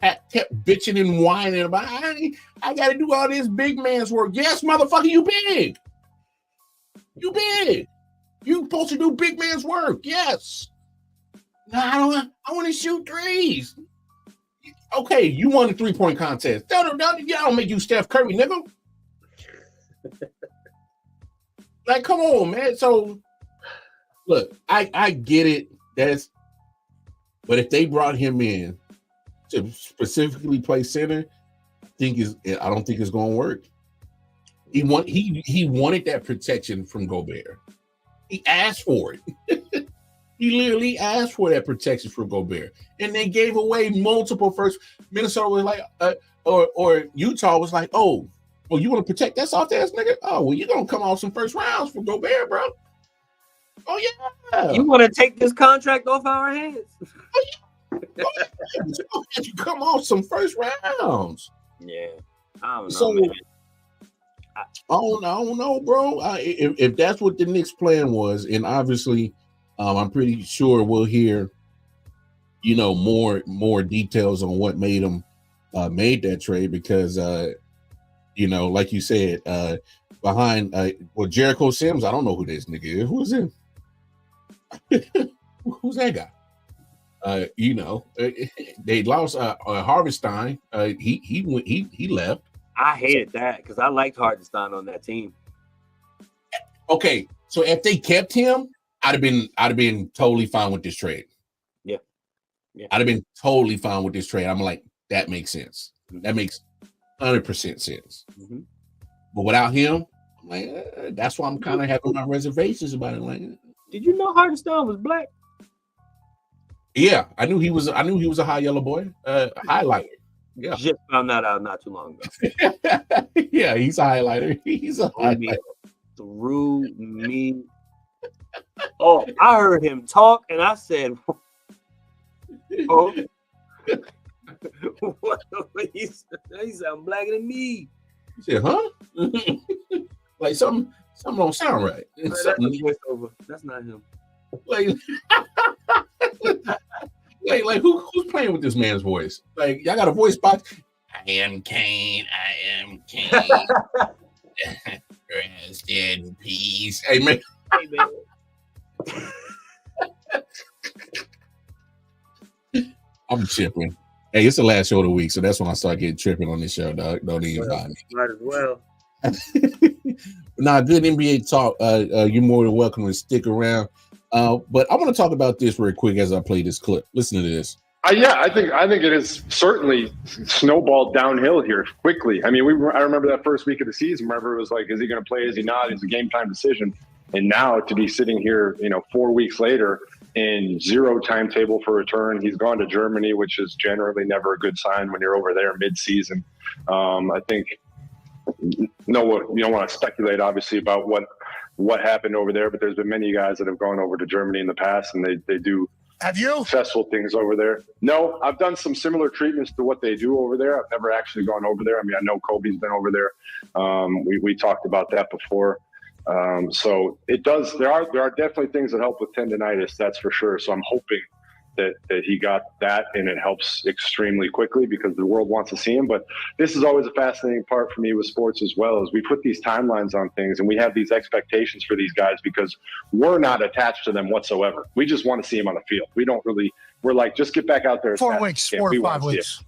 Speaker 3: Kept bitching and whining about, I got to do all this big man's work. Yes, motherfucker, you big. You big. You supposed to do big man's work. Yes. No, I want to shoot threes. Okay, you won the 3-point contest. Don't make you Steph Curry, nigga. Like, come on, man. So, look, I get it. But if they brought him in to specifically play center, I don't think it's going to work. He wanted that protection from Gobert. He asked for it. He literally asked for that protection from Gobert, and they gave away multiple first. Minnesota was like, or Utah was like, oh, you want to protect that soft ass nigga? Oh, well, you're gonna come off some first rounds for Gobert, bro. Oh yeah.
Speaker 4: You want to take this contract off our hands?
Speaker 3: Oh yeah. You come off some first rounds.
Speaker 4: Yeah, I don't know.
Speaker 3: So,
Speaker 4: man.
Speaker 3: I don't know, bro. If that's what the Knicks' plan was, and obviously, I'm pretty sure we'll hear, more details on what made them made that trade because, like you said, behind Jericho Sims, I don't know who this nigga is. Who's him? Who's that guy? They lost Harvestein. He left.
Speaker 4: I hated that because I liked Hartenstein on that team.
Speaker 3: Okay, so if they kept him, I'd have been totally fine with this trade.
Speaker 4: Yeah.
Speaker 3: I'd have been totally fine with this trade. I'm like, that makes sense. That makes 100% sense.
Speaker 4: Mm-hmm.
Speaker 3: But without him, I'm like, that's why I'm kind of having my reservations about it. Like,
Speaker 4: did you know Hartenstein was black?
Speaker 3: Yeah, I knew he was a high yellow boy, highlighter. Yeah,
Speaker 4: just found that out not too long ago.
Speaker 3: Yeah, he's a highlighter. He's a highlighter.
Speaker 4: Through me. Oh, I heard him talk, and I said, "Oh, what? He sound blacker than me."
Speaker 3: He said, "Huh?" Like something don't sound right.
Speaker 4: That's a voiceover. That's not him.
Speaker 3: Like who's playing with this man's voice? Like, y'all got a voice box? I am Kane. Rest in peace. Hey man. I'm tripping. Hey, it's the last show of the week, so that's when I start getting tripping on this show, dog. Don't even mind me.
Speaker 4: Might as well.
Speaker 3: Nah, good NBA talk. You're more than welcome to stick around. But I want to talk about this real quick as I play this clip. Listen to this.
Speaker 5: I think it has certainly snowballed downhill here quickly. I mean, I remember that first week of the season. Remember, it was like, is he going to play? Is he not? It's a game time decision. And now to be sitting here, 4 weeks later in zero timetable for return. He's gone to Germany, which is generally never a good sign when you're over there mid-season. I think you don't want to speculate, obviously, about what happened over there, but there's been many guys that have gone over to Germany in the past, and they do successful things over there. No, I've done some similar treatments to what they do over there. I've never actually gone over there. I mean, I know Kobe's been over there. We talked about that before. So it does. There are definitely things that help with tendonitis. That's for sure. So I'm hoping that he got that, and it helps extremely quickly because the world wants to see him. But this is always a fascinating part for me with sports as well, is we put these timelines on things and we have these expectations for these guys because we're not attached to them whatsoever. We just want to see him on the field. We're like, just get back out there.
Speaker 6: 4 weeks, 4 or 5 weeks.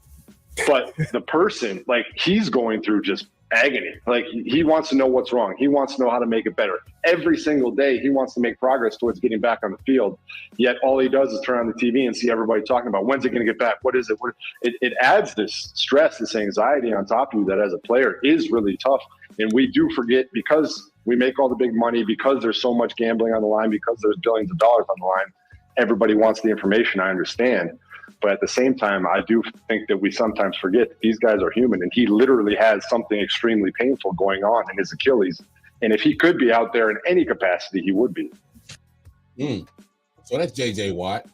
Speaker 5: But the person, like, he's going through just agony. Like, he wants to know what's wrong. He wants to know how to make it better. Every single day, he wants to make progress towards getting back on the field. Yet all he does is turn on the TV and see everybody talking about, when's it going to get back? What is it? It adds this stress, this anxiety on top of you that as a player is really tough. And we do forget, because we make all the big money, because there's so much gambling on the line, because there's billions of dollars on the line, everybody wants the information, I understand. But at the same time, I do think that we sometimes forget that these guys are human, and he literally has something extremely painful going on in his Achilles. And if he could be out there in any capacity, he would be.
Speaker 3: So that's J.J. Watt,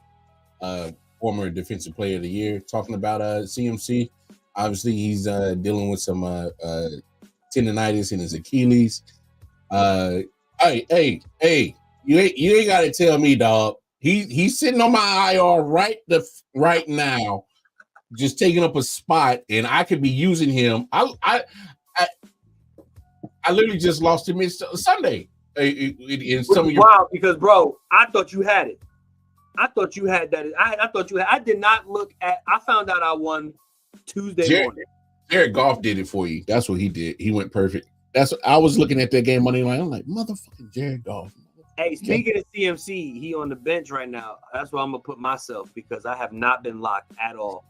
Speaker 3: former Defensive Player of the Year, talking about CMC. Obviously, he's dealing with some tendonitis in his Achilles. Hey, you ain't got to tell me, dog. He's sitting on my IR right now, just taking up a spot, and I could be using him. I literally just lost him Sunday. In some of your
Speaker 4: because bro, I thought you had it. I thought you had that. I thought you had. I did not look at. I found out I won Tuesday morning. Jared
Speaker 3: Goff did it for you. That's what he did. He went perfect. That's what I was looking at that game Monday night. I'm like, motherfucking Jared Goff.
Speaker 4: Hey, speaking of CMC, he on the bench right now. That's where I'm gonna put myself because I have not been locked at all.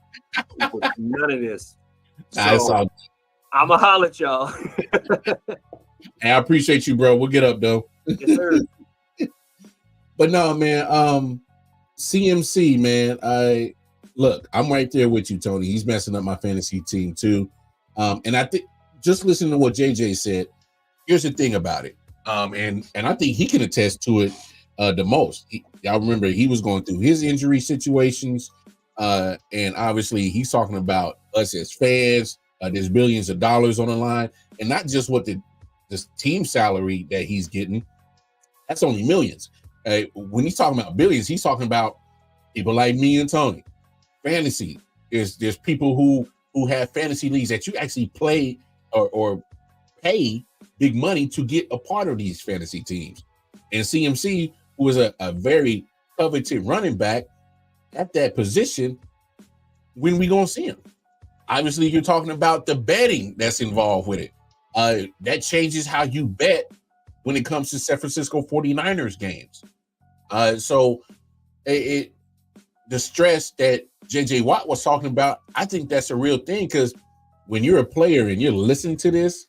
Speaker 4: None of this. So, I'm gonna holler at y'all.
Speaker 3: Hey, I appreciate you, bro. We'll get up though.
Speaker 4: Yes, sir.
Speaker 3: But no, man. CMC, man. I'm right there with you, Tony. He's messing up my fantasy team too. And I think just listening to what JJ said, here's the thing about it. And I think he can attest to it the most. Y'all remember he was going through his injury situations, and obviously he's talking about us as fans. There's billions of dollars on the line, and not just what the this team salary that he's getting, that's only millions. When he's talking about billions, he's talking about people like me and Tony. Fantasy. There's people who have fantasy leagues that you actually play or pay big money to get a part of these fantasy teams. And CMC, who is a very coveted running back at that position, when we gonna see him? Obviously, you're talking about the betting that's involved with it. That changes how you bet when it comes to San Francisco 49ers games. So the stress that JJ Watt was talking about, I think that's a real thing, because when you're a player and you're listening to this,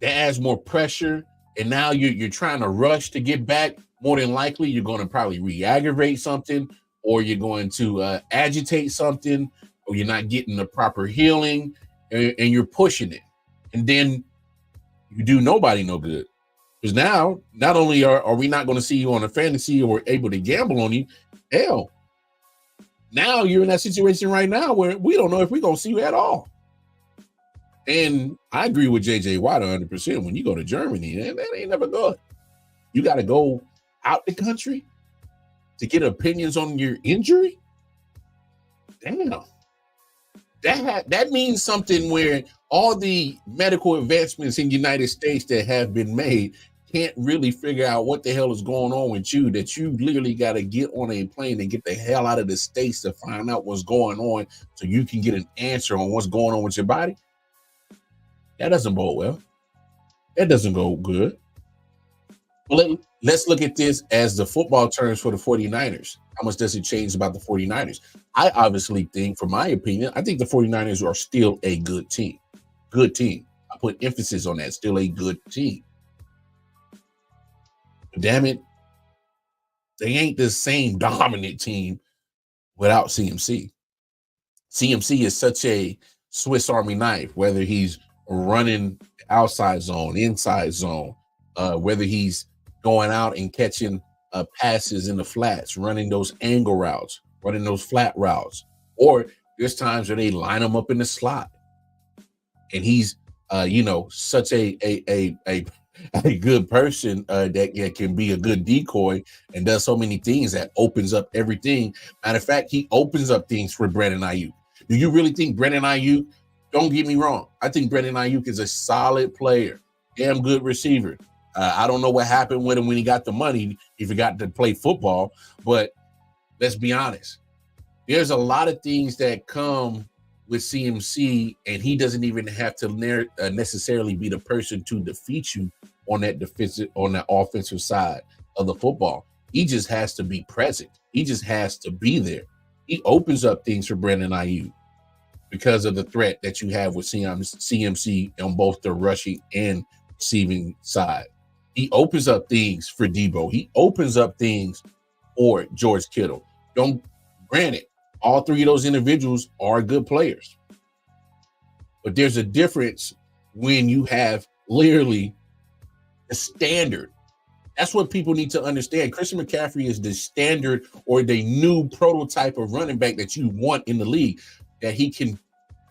Speaker 3: that adds more pressure. And now you're trying to rush to get back. More than likely, you're going to probably re-aggravate something, or you're going to agitate something, or you're not getting the proper healing, and you're pushing it. And then you do nobody no good. Because now, not only are we not going to see you on a fantasy or able to gamble on you, hell, now you're in that situation right now where we don't know if we're going to see you at all. And I agree with JJ Watt 100%. When you go to Germany, that ain't never good. You got to go out the country to get opinions on your injury? Damn. That means something where all the medical advancements in the United States that have been made can't really figure out what the hell is going on with you, that you literally got to get on a plane and get the hell out of the States to find out what's going on so you can get an answer on what's going on with your body. That doesn't bode well. That doesn't go good. Well, let's look at this as the football terms for the 49ers. How much does it change about the 49ers? I obviously think, for my opinion, I think the 49ers are still a good team. Good team. I put emphasis on that. Still a good team. But damn it, they ain't the same dominant team without CMC. CMC is such a Swiss Army knife, whether he's running outside zone, inside zone, whether he's going out and catching passes in the flats, running those angle routes, running those flat routes, or there's times where they line him up in the slot, and he's such a good person that can be a good decoy and does so many things that opens up everything. Matter of fact, he opens up things for Brandon Ayuk. Do you really think Brandon Ayuk? Don't get me wrong. I think Brandon Ayuk is a solid player, damn good receiver. I don't know what happened with him when he got the money. He forgot to play football. But let's be honest. There's a lot of things that come with CMC, and he doesn't even have to necessarily be the person to defeat you on that offensive side of the football. He just has to be present. He just has to be there. He opens up things for Brandon Ayuk because of the threat that you have with CMC on both the rushing and receiving side. He opens up things for Debo. He opens up things for George Kittle. Granted, all three of those individuals are good players. But there's a difference when you have literally the standard. That's what people need to understand. Christian McCaffrey is the standard, or the new prototype of running back that you want in the league, that he can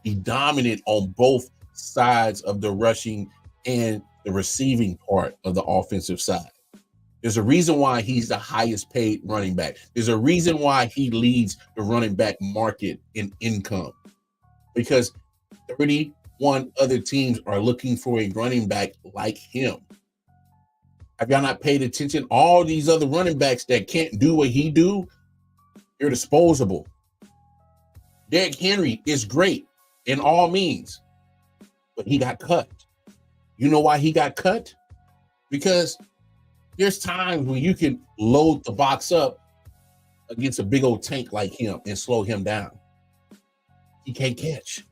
Speaker 3: be dominant on both sides of the rushing and the receiving part of the offensive side. There's a reason why he's the highest paid running back. There's a reason why he leads the running back market in income, because 31 other teams are looking for a running back like him. Have y'all not paid attention? All these other running backs that can't do what he do, they're disposable. Derrick Henry is great in all means, but he got cut. You know why he got cut? Because there's times when you can load the box up against a big old tank like him and slow him down. He can't catch.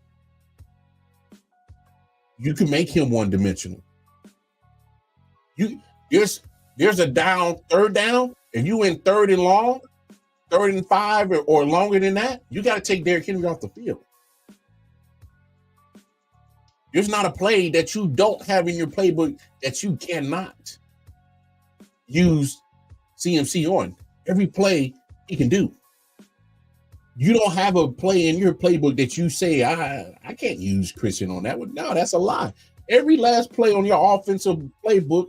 Speaker 3: You can make him one-dimensional. There's a third down, and you in third and long, 3rd and 5 or longer than that, you got to take Derrick Henry off the field. There's not a play that you don't have in your playbook that you cannot use CMC on. Every play he can do. You don't have a play in your playbook that you say, I can't use Christian on that one. No, that's a lie. Every last play on your offensive playbook,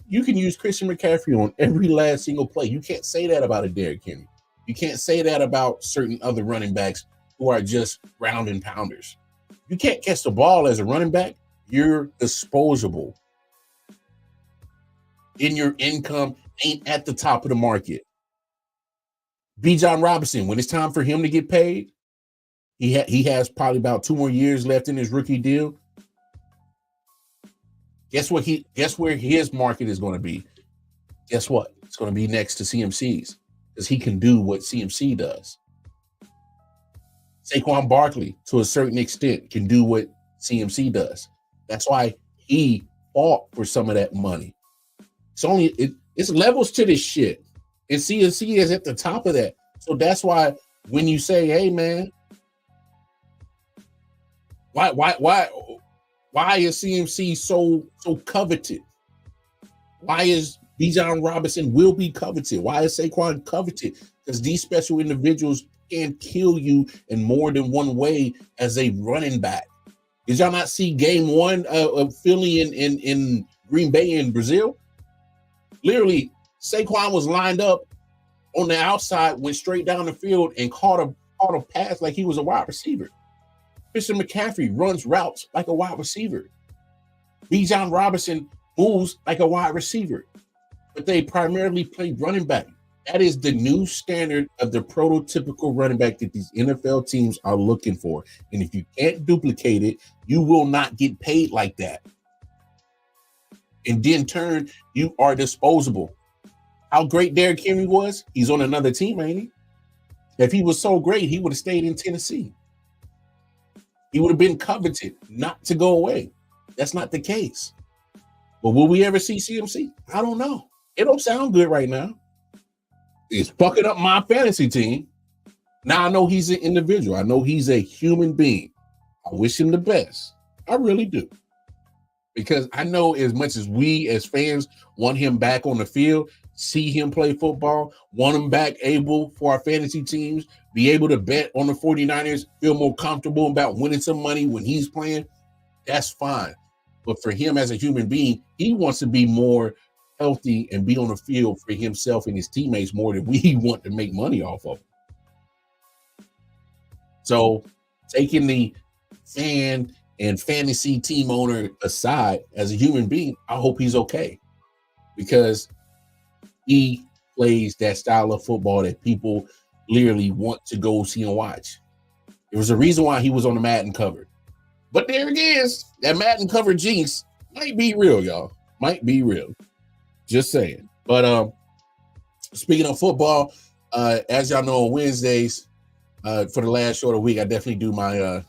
Speaker 3: you can use Christian McCaffrey on every last single play. You can't say that about a Derrick Henry. You can't say that about certain other running backs who are just ground and pounders. You can't catch the ball as a running back. You're disposable. And your income ain't at the top of the market. Bijan Robinson, when it's time for him to get paid, he has probably about 2 more years left in his rookie deal. Guess where his market is going to be? Guess what? It's going to be next to CMC's because he can do what CMC does. Saquon Barkley, to a certain extent, can do what CMC does. That's why he fought for some of that money. It's levels to this shit. And CMC is at the top of that. So that's why when you say, hey man, why is CMC so coveted? Why is Bijan Robinson will be coveted? Why is Saquon coveted? Because these special individuals can kill you in more than one way as a running back. Did y'all not see game 1 of Philly in Green Bay in Brazil? Literally, Saquon was lined up on the outside, went straight down the field and caught a pass like he was a wide receiver. Christian McCaffrey runs routes like a wide receiver. Bijan Robinson moves like a wide receiver. But they primarily play running back. That is the new standard of the prototypical running back that these NFL teams are looking for. And if you can't duplicate it, you will not get paid like that. And then turn, you are disposable. How great Derrick Henry was, he's on another team, ain't he? If he was so great, he would have stayed in Tennessee. He would have been coveted not to go away. That's not the case. But will we ever see CMC? I don't know. It don't sound good right now. It's fucking up my fantasy team. Now I know he's an individual. I know he's a human being. I wish him the best. I really do. Because I know as much as we as fans want him back on the field, see him play football, want him back able for our fantasy teams, be able to bet on the 49ers, feel more comfortable about winning some money when he's playing, that's fine. But for him as a human being, he wants to be more healthy and be on the field for himself and his teammates more than we want to make money off of him. So taking the fan and fantasy team owner aside, as a human being, I hope he's okay because he plays that style of football that people literally want to go see and watch. There was a reason why he was on the Madden cover. But there it is. That Madden cover jinx might be real, y'all. Might be real. Just saying. But speaking of football, as y'all know, on Wednesdays, for the last short of week, I definitely do my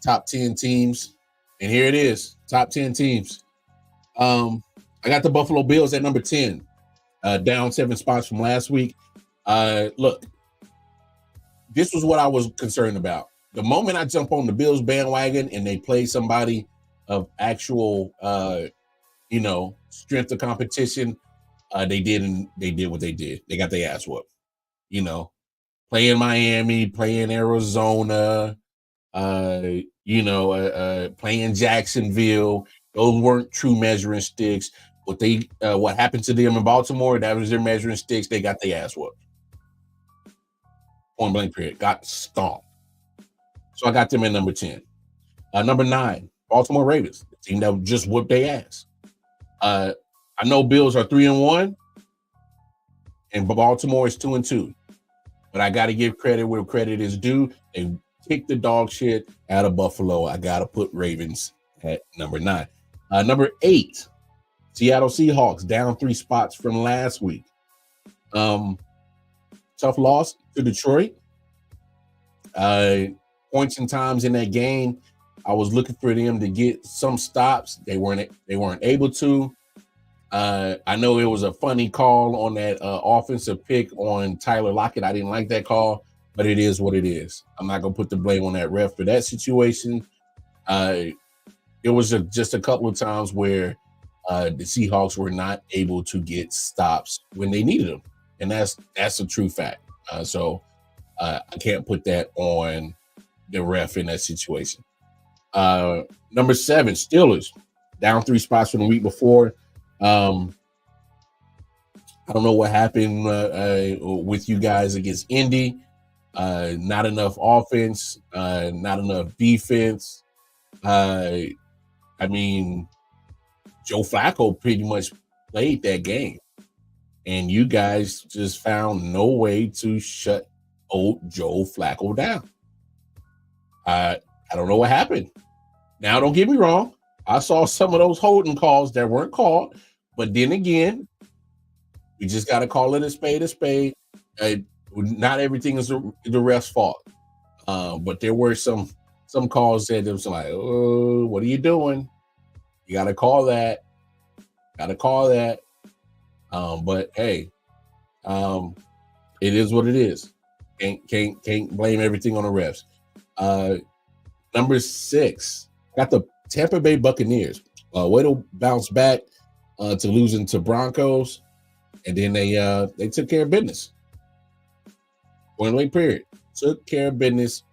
Speaker 3: top 10 teams. And here it is. Top 10 teams. I got the Buffalo Bills at number 10. Down 7 spots from last week. Look, this was what I was concerned about. The moment I jump on the Bills bandwagon and they play somebody of actual, strength of competition, they did what they did. They got their ass whooped. Playing Miami, playing Arizona, playing Jacksonville. Those weren't true measuring sticks. What happened to them in Baltimore, that was their measuring sticks. They got their ass whooped. Point blank period. Got stomped. So I got them at number 10. Number 9, Baltimore Ravens, the team that just whooped their ass. I know Bills are 3-1, and Baltimore is 2-2. But I got to give credit where credit is due. They kicked the dog shit out of Buffalo. I got to put Ravens at number 9. Number 8, Seattle Seahawks, down 3 spots from last week. Tough loss to Detroit. Points and times in that game, I was looking for them to get some stops. They weren't able to. I know it was a funny call on that offensive pick on Tyler Lockett. I didn't like that call, but it is what it is. I'm not gonna put the blame on that ref for that situation. It was just a couple of times where the Seahawks were not able to get stops when they needed them, and that's a true fact. So I can't put that on the ref in that situation. Number 7, Steelers, down 3 spots from the week before. I don't know what happened with you guys against Indy. Not enough offense, not enough defense. I mean, Joe Flacco pretty much played that game, and you guys just found no way to shut old Joe Flacco down. I don't know what happened. Now, don't get me wrong. I saw some of those holding calls that weren't called, but then again, we just got to call it a spade a spade. Not everything is the ref's fault, but there were some calls that it was like, oh, what are you doing? You got to call that. But hey, it is what it is. Can't blame everything on the refs. Number 6, got the Tampa Bay Buccaneers. Way to bounce back to losing to Broncos, and then they took care of business. Point blank period. Took care of business,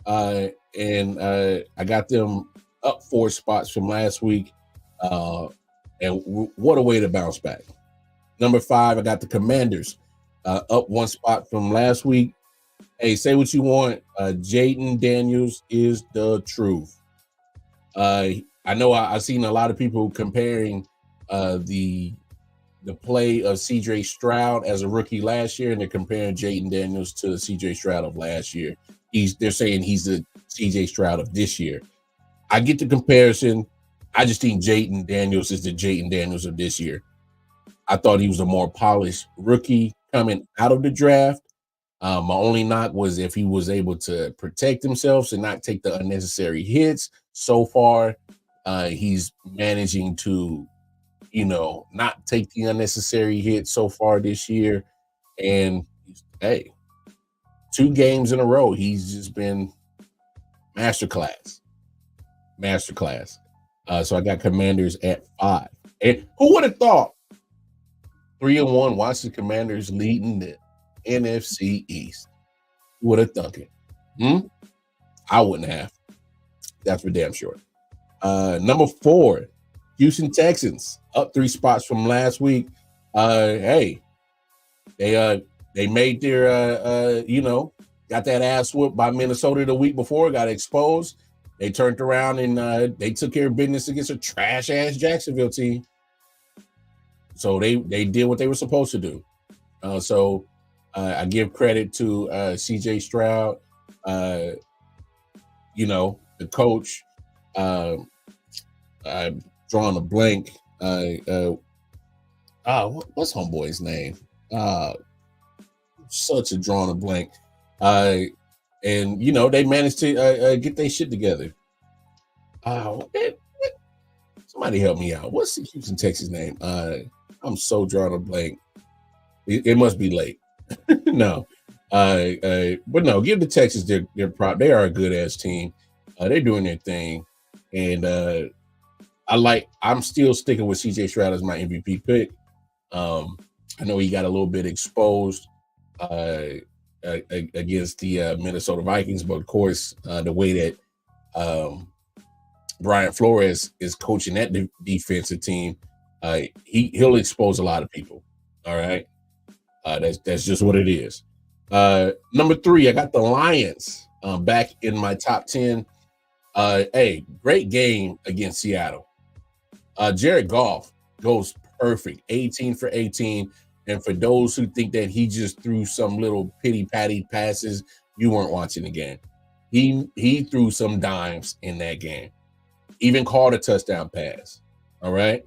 Speaker 3: and I got them up 4 spots from last week, and what a way to bounce back. Number 5, I got the Commanders up 1 spot from last week. Hey, say what you want. Jayden Daniels is the truth. I know I've seen a lot of people comparing the play of C.J. Stroud as a rookie last year, and they're comparing Jayden Daniels to C.J. Stroud of last year. They're saying he's the C.J. Stroud of this year. I get the comparison. I just think Jayden Daniels is the Jayden Daniels of this year. I thought he was a more polished rookie coming out of the draft. My only knock was if he was able to protect himself and not take the unnecessary hits. So far, he's managing to, not take the unnecessary hits so far this year. And hey, 2 games in a row, he's just been masterclass. So I got Commanders at 5. And who would have thought 3-1 watch the Commanders leading the NFC East? Who would have thunk it? I wouldn't have. That's for damn sure. Number 4, Houston Texans up 3 spots from last week. Hey, they made their got that ass whooped by Minnesota the week before, got exposed. They turned around and they took care of business against a trash ass Jacksonville team. So they did what they were supposed to do. So I give credit to C.J. Stroud, the coach. I'm drawing a blank. What's homeboy's name? Such a drawing a blank. And they managed to get their shit together. Somebody help me out. What's the Houston Texas name? I'm so drawing a blank. It must be late. No. But no, give the Texans their prop. They are a good ass team. They're doing their thing. And I'm still sticking with CJ Stroud as my MVP pick. I know he got a little bit exposed against the Minnesota Vikings, but of course, the way that Brian Flores is coaching that defensive team, he'll expose a lot of people. All right. That's just what it is. Number 3, I got the Lions back in my top 10. Hey, great game against Seattle. Jared Goff goes perfect, 18 for 18. And for those who think that he just threw some little pity-patty passes, you weren't watching the game. He threw some dimes in that game. Even called a touchdown pass. All right.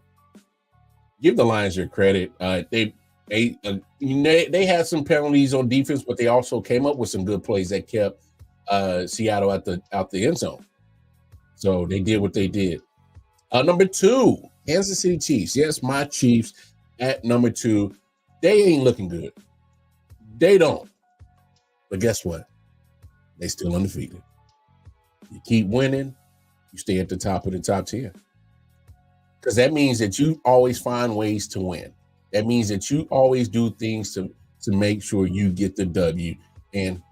Speaker 3: Give the Lions your credit. They had some penalties on defense, but they also came up with some good plays that kept Seattle out the end zone. So they did what they did. Number 2, Kansas City Chiefs. Yes, my Chiefs at number 2. They ain't looking good. They don't. But guess what? They still undefeated. You keep winning, you stay at the top of the top 10. Because that means that you always find ways to win. That means that you always do things to make sure you get the W. And as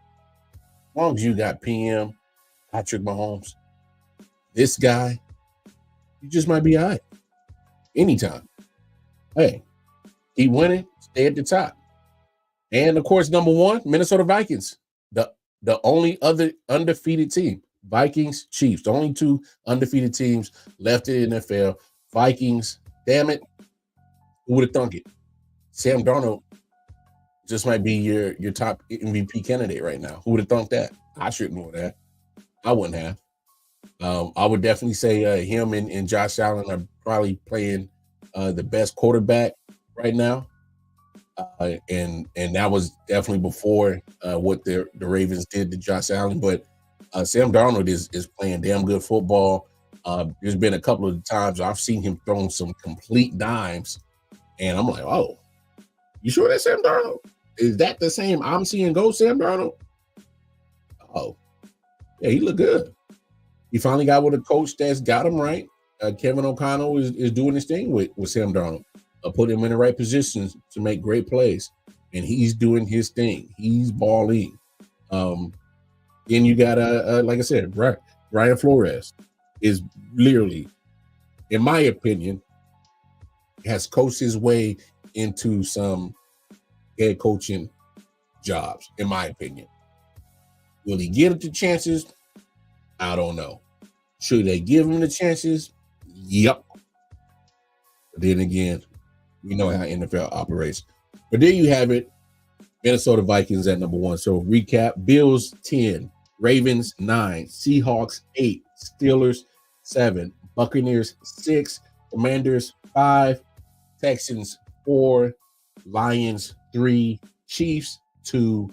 Speaker 3: long as you got PM, Patrick Mahomes, this guy, you just might be all right. Anytime. Hey, keep winning, stay at the top. And of course, number one, Minnesota Vikings, the only other undefeated team. Vikings, Chiefs, the only two undefeated teams left in the NFL. Vikings, damn it, who would have thunk it? Sam Darnold just might be your top MVP candidate right now. Who would have thunk that? I shouldn't know that. I wouldn't have. I would definitely say him and Josh Allen are probably playing the best quarterback right now. And that was definitely before what the Ravens did to Josh Allen. But Sam Darnold is playing damn good football. There's been a couple of times I've seen him throw some complete dimes, and I'm like, oh, you sure that's Sam Darnold? Is that the same I'm seeing go Sam Darnold? Oh, yeah, he looked good. He finally got with a coach that's got him right. Kevin O'Connell is doing his thing with Sam Darnold. Put him in the right positions to make great plays, and he's doing his thing. He's balling. Then you got like I said, Brian Flores is literally, in my opinion, has coached his way into some head coaching jobs. In my opinion, will he get the chances? I don't know. Should they give him the chances? Yep. But then again, we know how NFL operates. But there you have it. Minnesota Vikings at number one. So recap: Bills 10, Ravens 9, Seahawks 8, Steelers 7, Buccaneers 6, Commanders 5, Texans 4, Lions 3, Chiefs 2,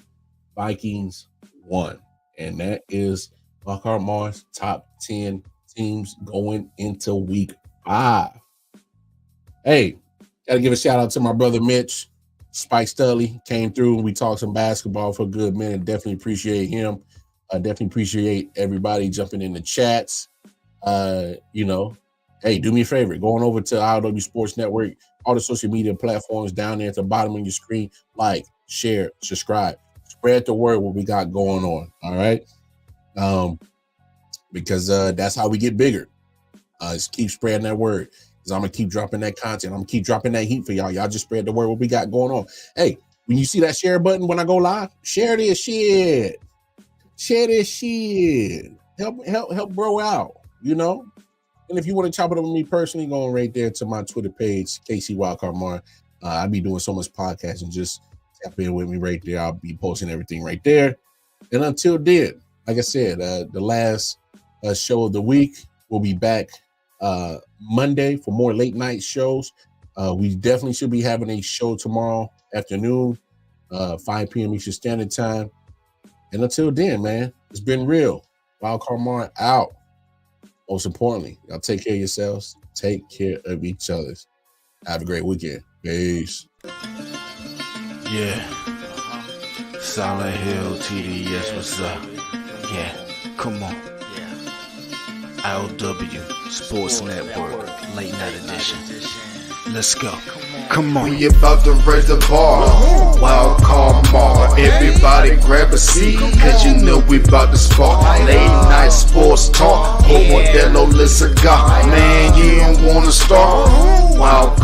Speaker 3: Vikings 1. And that is Wildcard Mars top 10 teams going into week 5. Hey, gotta give a shout out to my brother Mitch. Spike Studley came through and we talked some basketball for a good minute. Definitely appreciate him. I definitely appreciate everybody jumping in the chats. Hey, do me a favor, going over to I.O.W Sports Network, all the social media platforms down there at the bottom of your screen. Like, share, subscribe, spread the word what we got going on. All right. Because that's how we get bigger. Just keep spreading that word. Because I'm gonna keep dropping that content. I'm gonna keep dropping that heat for y'all. Y'all just spread the word what we got going on. Hey, when you see that share button when I go live, share this shit. Share this shit. Help bro out, And if you want to chop it up with me personally, going right there to my Twitter page, KC Wildcard Mar. I be doing so much podcasting. Just tap in with me right there. I'll be posting everything right there. And until then, like I said, the last show of the week, we'll be back Monday for more late night shows. We definitely should be having a show tomorrow afternoon, 5 p.m. Eastern Standard Time. And until then, man, it's been real. Wildcard Mar out. Most importantly, y'all take care of yourselves. Take care of each other. Have a great weekend. Peace.
Speaker 1: Yeah. Silent Hill TD, yes, what's up? Yeah, come on. I.O.W Sports Network, late night edition. Let's go. Come on.
Speaker 2: We about to raise the bar. Wildcard Mar. Everybody grab a seat, cause you know we about to spark. Late night sports talk. Modelo, let's go. Man, you don't wanna start. Wild